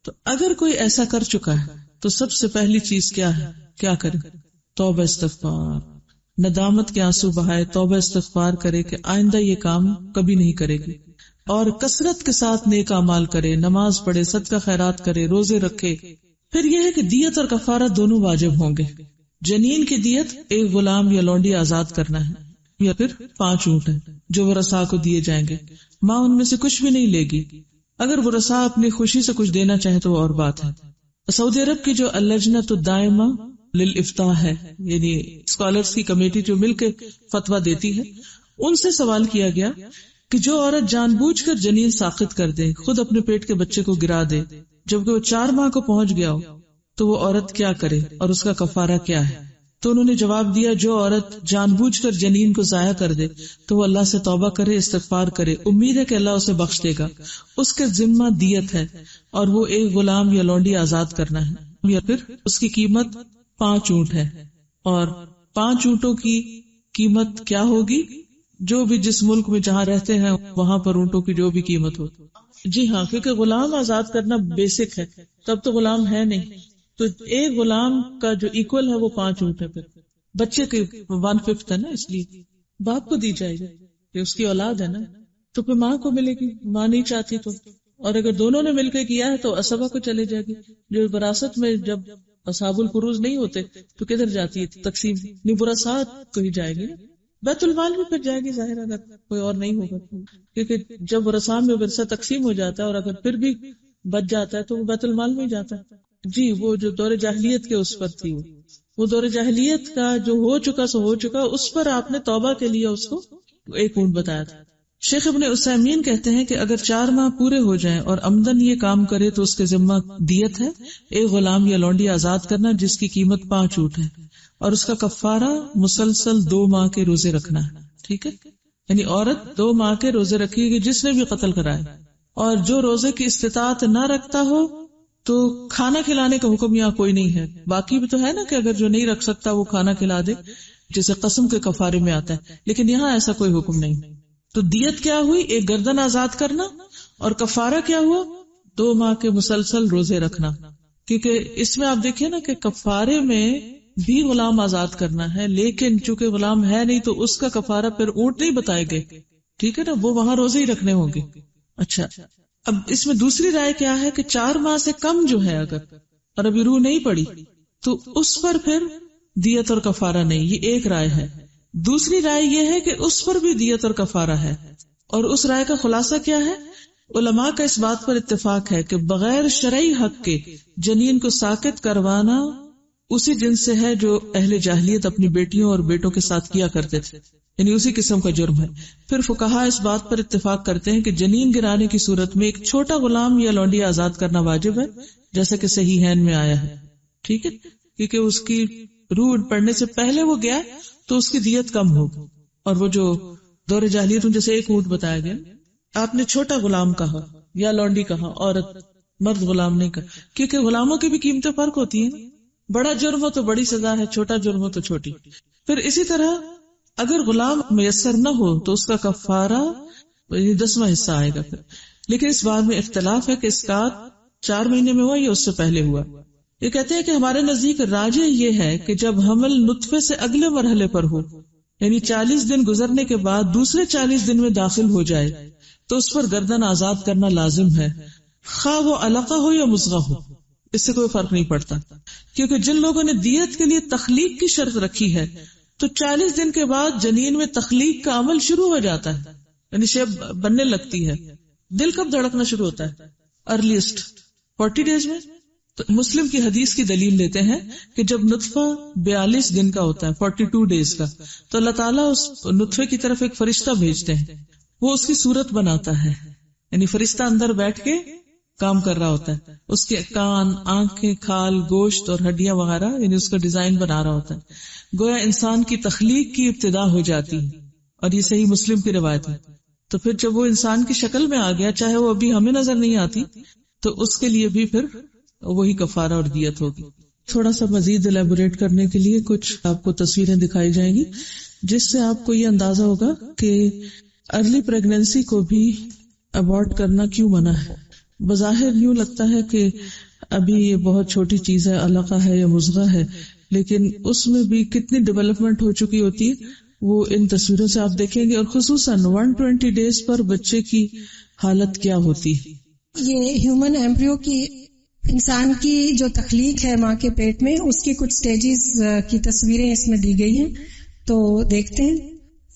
تو اگر کوئی ایسا کر چکا ہے تو سب سے پہلی چیز کیا ہے, کیا کرے؟ توبہ استغفار, ندامت کے آنسو بہائے, توبہ استغفار کرے کہ آئندہ یہ کام کبھی نہیں کرے گی, اور کثرت کے ساتھ نیک اعمال کرے, نماز پڑھے, صدقہ خیرات کرے, روزے رکھے. پھر یہ ہے کہ دیت اور کفارہ دونوں واجب ہوں گے. جنین کی دیت ایک غلام یا لونڈی آزاد کرنا ہے, یا پھر 5 اونٹ ہیں جو ورثاء کو دیے جائیں گے. ماں ان میں سے کچھ بھی نہیں لے گی. اگر ورثاء اپنی خوشی سے کچھ دینا چاہے تو وہ اور بات ہے. سعودی عرب کی جو اللجنۃ الدائمہ للافتاء ہے, یعنی اسکالرز کی کمیٹی جو مل کے فتویٰ دیتی ہے, ان سے سوال کیا گیا کہ جو عورت جان بوجھ کر جنین ساقط کر دے, خود اپنے پیٹ کے بچے کو گرا دے جبکہ وہ 4 ماہ کو پہنچ گیا ہو, تو وہ عورت کیا کرے اور اس کا کفارہ کیا ہے؟ تو انہوں نے جواب دیا, جو عورت جان بوجھ کر جنین کو ضائع کر دے تو وہ اللہ سے توبہ کرے, استغفار کرے, امید ہے کہ اللہ اسے بخش دے گا. اس کے ذمہ دیت ہے اور وہ ایک غلام یا لونڈی آزاد کرنا ہے, یا پھر اس کی قیمت 5 اونٹ ہے. اور 5 اونٹوں کی قیمت کیا ہوگی؟ جو بھی جس ملک میں جہاں رہتے ہیں وہاں پر اونٹوں کی جو بھی قیمت ہو. جی ہاں, کیونکہ غلام آزاد کرنا بیسک ہے, تب تو غلام ہے نہیں, تو ایک غلام کا جو ایکول ہے وہ 5 اونٹ ہے. پھر بچے کے 1/5 ہے نا, اس لیے باپ کو دی جائے گی کہ اس کی اولاد ہے نا, تو پھر ماں کو ملے گی, ماں نہیں چاہتی تو. اور اگر دونوں نے مل کے کیا ہے تو اسبا کو چلے جائے گی. جو وراثت میں جب اصحاب الفروض نہیں ہوتے تو کدھر جاتی ہے تقسیم؟ نہیں, ورثات کو ہی جائے گی. بیت المال بھی پھر جائے گی ظاہر, اگر کوئی اور نہیں ہوگا, کیونکہ جب ورثاء میں ورثہ تقسیم ہو جاتا ہے اور اگر پھر بھی بچ جاتا ہے تو وہ بیت المال میں ہی جاتا ہے. جی, وہ جو دور جاہلیت کے اس پر تھی. وہ دور جاہلیت کا جو ہو چکا سو ہو چکا، اس پر آپ نے توبہ کے لیے اس کو ایک اونٹ بتایا تھا. شیخ ابن عثیمین کہتے ہیں کہ اگر 4 ماہ پورے ہو جائیں اور آمدن یہ کام کرے تو اس کے ذمہ دیت ہے، ایک غلام یا لونڈی آزاد کرنا جس کی قیمت 5 اونٹ ہے، اور اس کا کفارہ مسلسل 2 ماہ کے روزے رکھنا ہے. ٹھیک ہے، یعنی عورت 2 ماہ کے روزے رکھے گی جس نے بھی قتل کرائے، اور جو روزے کی استطاعت نہ رکھتا ہو تو کھانا کھلانے کا حکم یہاں کوئی نہیں ہے. باقی بھی تو ہے نا کہ اگر جو نہیں رکھ سکتا وہ کھانا کھلا دے، جسے قسم کے کفارے میں آتا ہے، لیکن یہاں ایسا کوئی حکم نہیں. تو دیت کیا ہوئی؟ ایک گردن آزاد کرنا، اور کفارہ کیا ہوا؟ 2 ماہ کے مسلسل روزے رکھنا. کیونکہ اس میں آپ دیکھیں نا کہ کفارے میں بھی غلام آزاد کرنا ہے، لیکن چونکہ غلام ہے نہیں تو اس کا کفارہ پھر اونٹ نہیں بتائے گئے. ٹھیک ہے نا، وہ وہاں روزے ہی رکھنے ہوں گے. اچھا، اب اس میں دوسری رائے کیا ہے کہ 4 ماہ سے کم جو ہے اگر، اور ابھی روح نہیں پڑی، تو اس پر پھر دیت اور کفارہ نہیں. یہ ایک رائے ہے. دوسری رائے یہ ہے کہ اس پر بھی دیت اور کفارہ ہے. اور اس رائے کا خلاصہ کیا ہے؟ علماء کا اس بات پر اتفاق ہے کہ بغیر شرعی حق کے جنین کو ساقط کروانا اسی جنس سے ہے جو اہل جاہلیت اپنی بیٹیوں اور بیٹوں کے ساتھ کیا کرتے تھے، یعنی اسی قسم کا جرم ہے. پھر فقہا اس بات پر اتفاق کرتے ہیں کہ جنین گرانے کی صورت میں ایک چھوٹا غلام یا لونڈی آزاد کرنا واجب ہے، جیسا کہ صحیحین میں آیا ہے. ٹھیک ہے، کیونکہ اس کی روح پڑنے سے پہلے وہ گیا تو اس کی دیت کم ہوگی. اور وہ جو دور جاہلیت میں جیسے ایک اونٹ بتایا گیا، آپ نے چھوٹا غلام کہا یا لونڈی کہا، عورت مرد غلام نہیں کہا، کیونکہ غلاموں کی بھی قیمتیں فرق ہوتی ہیں. بڑا جرم ہو تو بڑی سزا ہے، چھوٹا جرم ہو تو چھوٹی. پھر اسی طرح اگر غلام میسر نہ ہو تو اس کا کفارہ 10واں حصہ آئے گا. پھر لیکن اس بات میں اختلاف ہے کہ اسقاط 4 مہینے میں ہوا یا اس سے پہلے ہوا. یہ کہتے ہیں کہ ہمارے نزدیک راجح یہ ہے کہ جب حمل نطفے سے اگلے مرحلے پر ہو، یعنی 40 دن گزرنے کے بعد دوسرے 40 دن میں داخل ہو جائے تو اس پر گردن آزاد کرنا لازم ہے، خواہ وہ علقہ ہو یا مصغہ ہو. اس سے کوئی فرق نہیں پڑتا، کیونکہ جن لوگوں نے دیت کے لیے تخلیق کی شرط رکھی ہے تو 40 دن کے بعد جنین میں تخلیق کا عمل شروع ہو جاتا ہے، یعنی شیب بننے لگتی ہے. دل کب دھڑکنا شروع ہوتا ہے؟ ارلیسٹ 40 ڈیز میں. تو مسلم کی حدیث کی دلیل لیتے ہیں کہ جب نطفہ 42 دن کا ہوتا ہے، 42 ڈیز کا، تو اللہ تعالیٰ اس نطفے کی طرف ایک فرشتہ بھیجتے ہیں، وہ اس کی صورت بناتا ہے، یعنی فرشتہ اندر بیٹھ کے کام کر رہا ہوتا ہے، اس کے کان، آنکھیں، کھال، گوشت اور ہڈیاں وغیرہ، یعنی اس کا ڈیزائن بنا رہا ہوتا ہے. گویا انسان کی تخلیق کی ابتدا ہو جاتی ہے، اور یہ صحیح مسلم کی روایت ہے. تو پھر جب وہ انسان کی شکل میں آ گیا، چاہے وہ ابھی ہمیں نظر نہیں آتی، تو اس کے لیے بھی پھر وہی کفارہ اور دیت ہوگی. تھوڑا سا مزید الیبوریٹ کرنے کے لیے کچھ آپ کو تصویریں دکھائی جائیں گی، جس سے آپ کو یہ اندازہ ہوگا کہ ارلی پریگنینسی کو بھی ابارٹ کرنا کیوں منع ہے. بظاہر یوں لگتا ہے کہ ابھی یہ بہت چھوٹی چیز ہے، علقہ ہے یا مصغہ ہے، لیکن اس میں بھی کتنی ڈیولپمنٹ ہو چکی ہوتی ہے وہ ان تصویروں سے آپ دیکھیں گے. اور خصوصاً 120 ڈیز پر بچے کی حالت کیا ہوتی ہے. یہ ہیومن ایمبریو کی، انسان کی جو تخلیق ہے ماں کے پیٹ میں، اس کی کچھ سٹیجز کی تصویریں اس میں دی گئی ہیں، تو دیکھتے ہیں.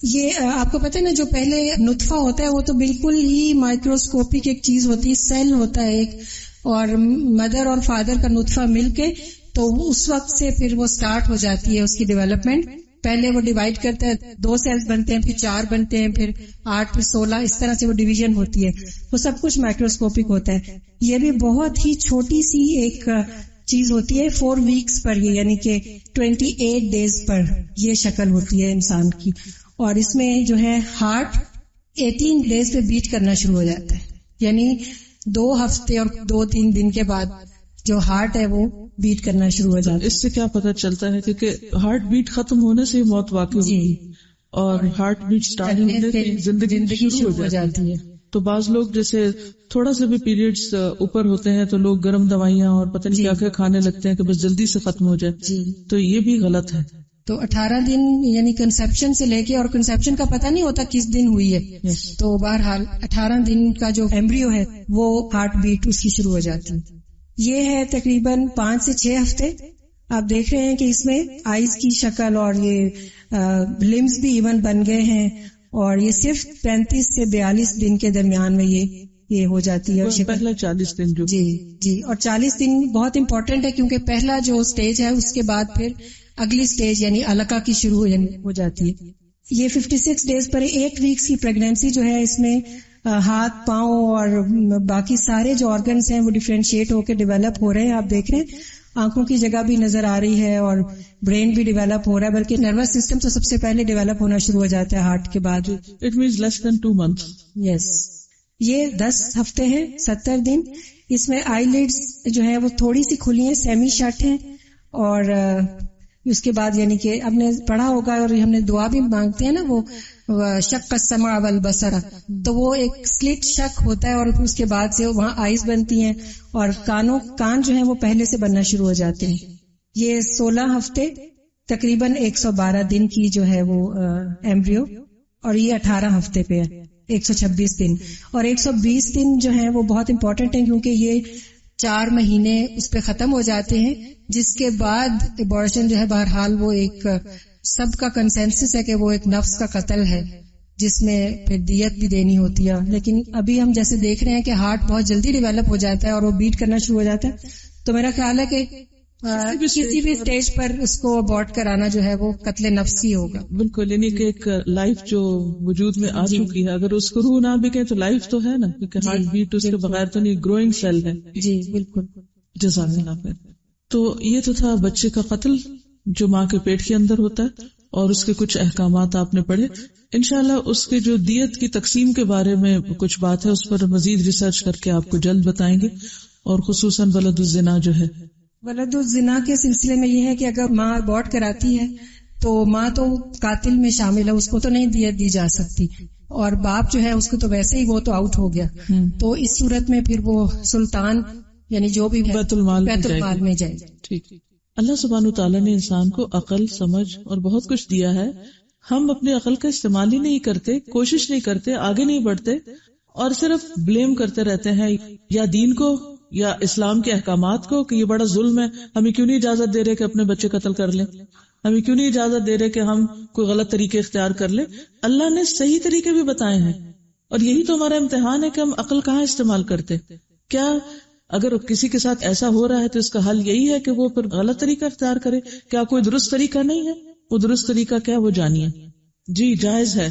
یہ آپ کو پتہ ہے نا، جو پہلے نطفہ ہوتا ہے وہ تو بالکل ہی مائکروسکوپک ایک چیز ہوتی ہے، سیل ہوتا ہے ایک، اور مدر اور فادر کا نطفہ مل کے تو اس وقت سے پھر وہ سٹارٹ ہو جاتی ہے اس کی ڈیولپمنٹ. پہلے وہ ڈیوائڈ کرتا ہے، 2 سیلز بنتے ہیں، پھر 4 بنتے ہیں، پھر 8، پھر 16، اس طرح سے وہ ڈویژن ہوتی ہے. وہ سب کچھ مائکروسکوپک ہوتا ہے. یہ بھی بہت ہی چھوٹی سی ایک چیز ہوتی ہے، 4 ویکس پر، یہ یعنی کہ 28 ڈیز پر یہ شکل ہوتی ہے انسان کی. اور اس میں جو ہے ہارٹ 18 ڈیز پہ بیٹ کرنا شروع ہو جاتا ہے، یعنی 2 ہفتے اور 2-3 دن کے بعد جو ہارٹ ہے وہ بیٹ کرنا شروع ہو جاتا ہے. اس سے کیا پتہ چلتا ہے کہ ہارٹ بیٹ ختم ہونے سے موت واقع ہوگی، اور ہارٹ بیٹ سٹارٹ ہونے سے زندگی شروع ہو جاتی ہے. تو بعض لوگ جیسے تھوڑا سا بھی پیریڈز اوپر ہوتے ہیں تو لوگ گرم دوائیاں اور پتہ نہیں کیا کیا کھانے لگتے ہیں کہ بس جلدی سے ختم ہو جائے. تو یہ بھی غلط ہے. تو 18 دن یعنی کنسیپشن سے لے کے، اور کنسیپشن کا پتہ نہیں ہوتا کس دن ہوئی ہے، تو بہرحال 18 دن کا جو ایمبریو ہے وہ ہارٹ بیٹ اس کی شروع ہو جاتی ہے. یہ ہے تقریباً 5 سے 6 ہفتے. آپ دیکھ رہے ہیں کہ اس میں آئیز کی شکل اور یہ لمز بھی ایون بن گئے ہیں، اور یہ صرف 35 سے 42 دن کے درمیان میں یہ یہ ہو جاتی ہے. اور پہلا 40 دن جو جی اور 40 دن بہت امپورٹنٹ ہے کیونکہ پہلا جو سٹیج ہے اس کے بعد پھر اگلی سٹیج یعنی علقہ کی شروع ہو جاتی ہے. یہ 56 ڈیز پر 8 ویکس کی پریگنینسی جو ہے اس میں ہاتھ پاؤں اور باقی سارے جو آرگنز ہیں وہ ڈیفرینشیٹ ہو کے ڈیولپ ہو رہے ہیں. آپ دیکھ رہے ہیں آنکھوں کی جگہ بھی نظر آ رہی ہے اور برین بھی ڈیولپ ہو رہا ہے, بلکہ نروس سسٹم تو سب سے پہلے ڈیولپ ہونا شروع ہو جاتا ہے ہارٹ کے بعد. It means less than 2 months. Yes یہ 10 ہفتے ہیں 70 دن. اس میں آئی لیڈز جو ہے وہ تھوڑی سی کھلی ہیں, سیمی شٹ ہیں, اور اس کے بعد یعنی کہ ہم نے پڑھا ہوگا اور ہم نے دعا بھی مانگتے ہیں نا, وہ شق السمع والبصر, تو وہ ایک سلٹ شک ہوتا ہے اور اس کے بعد سے وہاں آئیز بنتی ہیں اور کان جو ہیں وہ پہلے سے بننا شروع ہو جاتے ہیں. یہ 16 ہفتے تقریباً 112 دن کی جو ہے وہ ایمبریو, اور یہ 18 ہفتے پہ ہے 126 دن, اور 120 دن جو ہیں وہ بہت امپورٹنٹ ہیں کیونکہ یہ 4 مہینے اس پہ ختم ہو جاتے ہیں, جس کے بعد ابارشن جو ہے بہرحال وہ ایک سب کا کنسنسس ہے کہ وہ ایک نفس کا قتل ہے جس میں پھر دیت بھی دینی ہوتی ہے. لیکن ابھی ہم جیسے دیکھ رہے ہیں کہ ہارٹ بہت جلدی ڈیولپ ہو جاتا ہے اور وہ بیٹ کرنا شروع ہو جاتا ہے, تو میرا خیال ہے کہ کسی بھی سٹیج پر اس کو ابورٹ کرانا جو ہے وہ قتل نفس ہی ہوگا. بالکل, یعنی کہ ایک لائف جو وجود میں آ چکی ہے, اگر اس کو روح نہ بکے تو لائف تو ہے نا, کیونکہ ہارٹ بیٹ اس کے بغیر تو نہیں, گروئنگ سیل ہے. جی بالکل. جزاک اللہ خیر. تو یہ تو تھا بچے کا قتل جو ماں کے پیٹ کے اندر ہوتا ہے, اور اس کے کچھ احکامات آپ نے پڑھے. انشاءاللہ اس کے جو دیت کی تقسیم کے بارے میں کچھ بات ہے, اس پر مزید ریسرچ کر کے آپ کو جلد بتائیں گے. اور خصوصاً ولد الزنا جو ہے, ولد الزنا کے سلسلے میں یہ ہے کہ اگر ماں ابورٹ کراتی ہے تو ماں تو قاتل میں شامل ہے, اس کو تو نہیں دیت دی جا سکتی, اور باپ جو ہے اس کو تو ویسے ہی وہ تو آؤٹ ہو گیا. تو اس صورت میں پھر وہ سلطان یعنی جو بھی بیت المال میں جائے. ٹھیک. اللہ سبحانہ وتعالیٰ نے انسان کو عقل, سمجھ اور بہت کچھ دیا ہے. ہم اپنی عقل کا استعمال ہی نہیں کرتے, کوشش نہیں کرتے, آگے نہیں بڑھتے, اور صرف بلیم کرتے رہتے ہیں یا دین کو یا اسلام کے احکامات کو کہ یہ بڑا ظلم ہے, ہمیں کیوں نہیں اجازت دے رہے کہ اپنے بچے قتل کر لیں, ہمیں کیوں نہیں اجازت دے رہے کہ ہم کوئی غلط طریقے اختیار کر لیں. اللہ نے صحیح طریقے بھی بتائے ہیں, اور یہی تو ہمارا امتحان ہے کہ ہم عقل کہاں استعمال کرتے. کیا اگر کسی کے ساتھ ایسا ہو رہا ہے تو اس کا حل یہی ہے کہ وہ پھر غلط طریقہ اختیار کرے؟ کیا کوئی درست طریقہ نہیں ہے؟ وہ درست طریقہ کیا وہ جانیے. جی جائز ہے,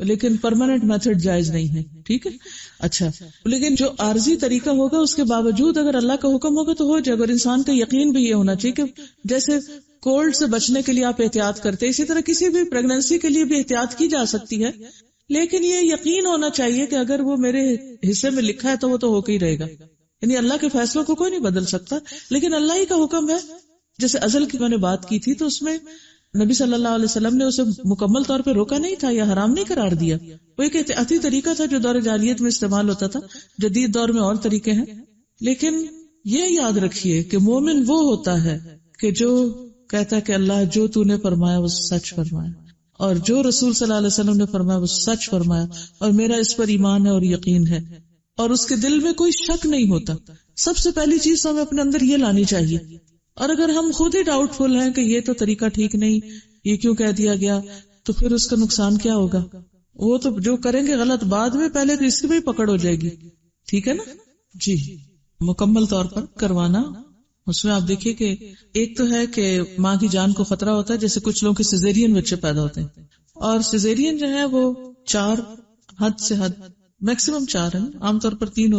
لیکن پرماننٹ میتھڈ جائز نہیں ہے. ٹھیک ہے, اچھا, لیکن جو عارضی طریقہ ہوگا اس کے باوجود اگر اللہ کا حکم ہوگا تو ہو جائے. اور انسان کا یقین بھی یہ ہونا چاہیے کہ جیسے کولڈ سے بچنے کے لیے آپ احتیاط کرتے, اسی طرح کسی بھی پریگنینسی کے لیے بھی احتیاط کی جا سکتی ہے, لیکن یہ یقین ہونا چاہیے کہ اگر وہ میرے حصے میں لکھا ہے تو وہ تو ہو کے ہی رہے گا. یعنی اللہ کے فیصلوں کو کوئی نہیں بدل سکتا, لیکن اللہ ہی کا حکم ہے. جیسے ازل کی میں نے بات کی تھی تو اس میں نبی صلی اللہ علیہ وسلم نے اسے مکمل طور پہ روکا نہیں تھا یا حرام نہیں قرار دیا. وہ ایک احتیاطی طریقہ تھا جو دور جاہلیت میں استعمال ہوتا تھا. جدید دور میں اور طریقے ہیں, لیکن یہ یاد رکھیے کہ مومن وہ ہوتا ہے کہ جو کہتا ہے کہ اللہ جو تو نے فرمایا وہ سچ فرمایا, اور جو رسول صلی اللہ علیہ وسلم نے فرمایا وہ سچ فرمایا, اور میرا اس پر ایمان ہے اور یقین ہے, اور اس کے دل میں کوئی شک نہیں ہوتا. سب سے پہلی چیز تو ہمیں اپنے اندر یہ لانی چاہیے. اور اگر ہم خود ہی ڈاؤٹ فل ہیں کہ یہ تو طریقہ ٹھیک نہیں, یہ کیوں کہہ دیا گیا, تو پھر اس کا نقصان کیا ہوگا؟ وہ تو جو کریں گے غلط بعد میں, پہلے تو اس کی بھی پکڑ ہو جائے گی. ٹھیک ہے نا جی. مکمل طور پر کروانا, اس میں آپ دیکھیے کہ ایک تو ہے کہ ماں کی جان کو خطرہ ہوتا ہے, جیسے کچھ لوگوں کے سیزیرین بچے پیدا ہوتے ہیں, اور سیزیرین جو ہے وہ 4 حد سے حد میکسیمم 4 ہیں, عام طور پر 3 ہوتے ہیں.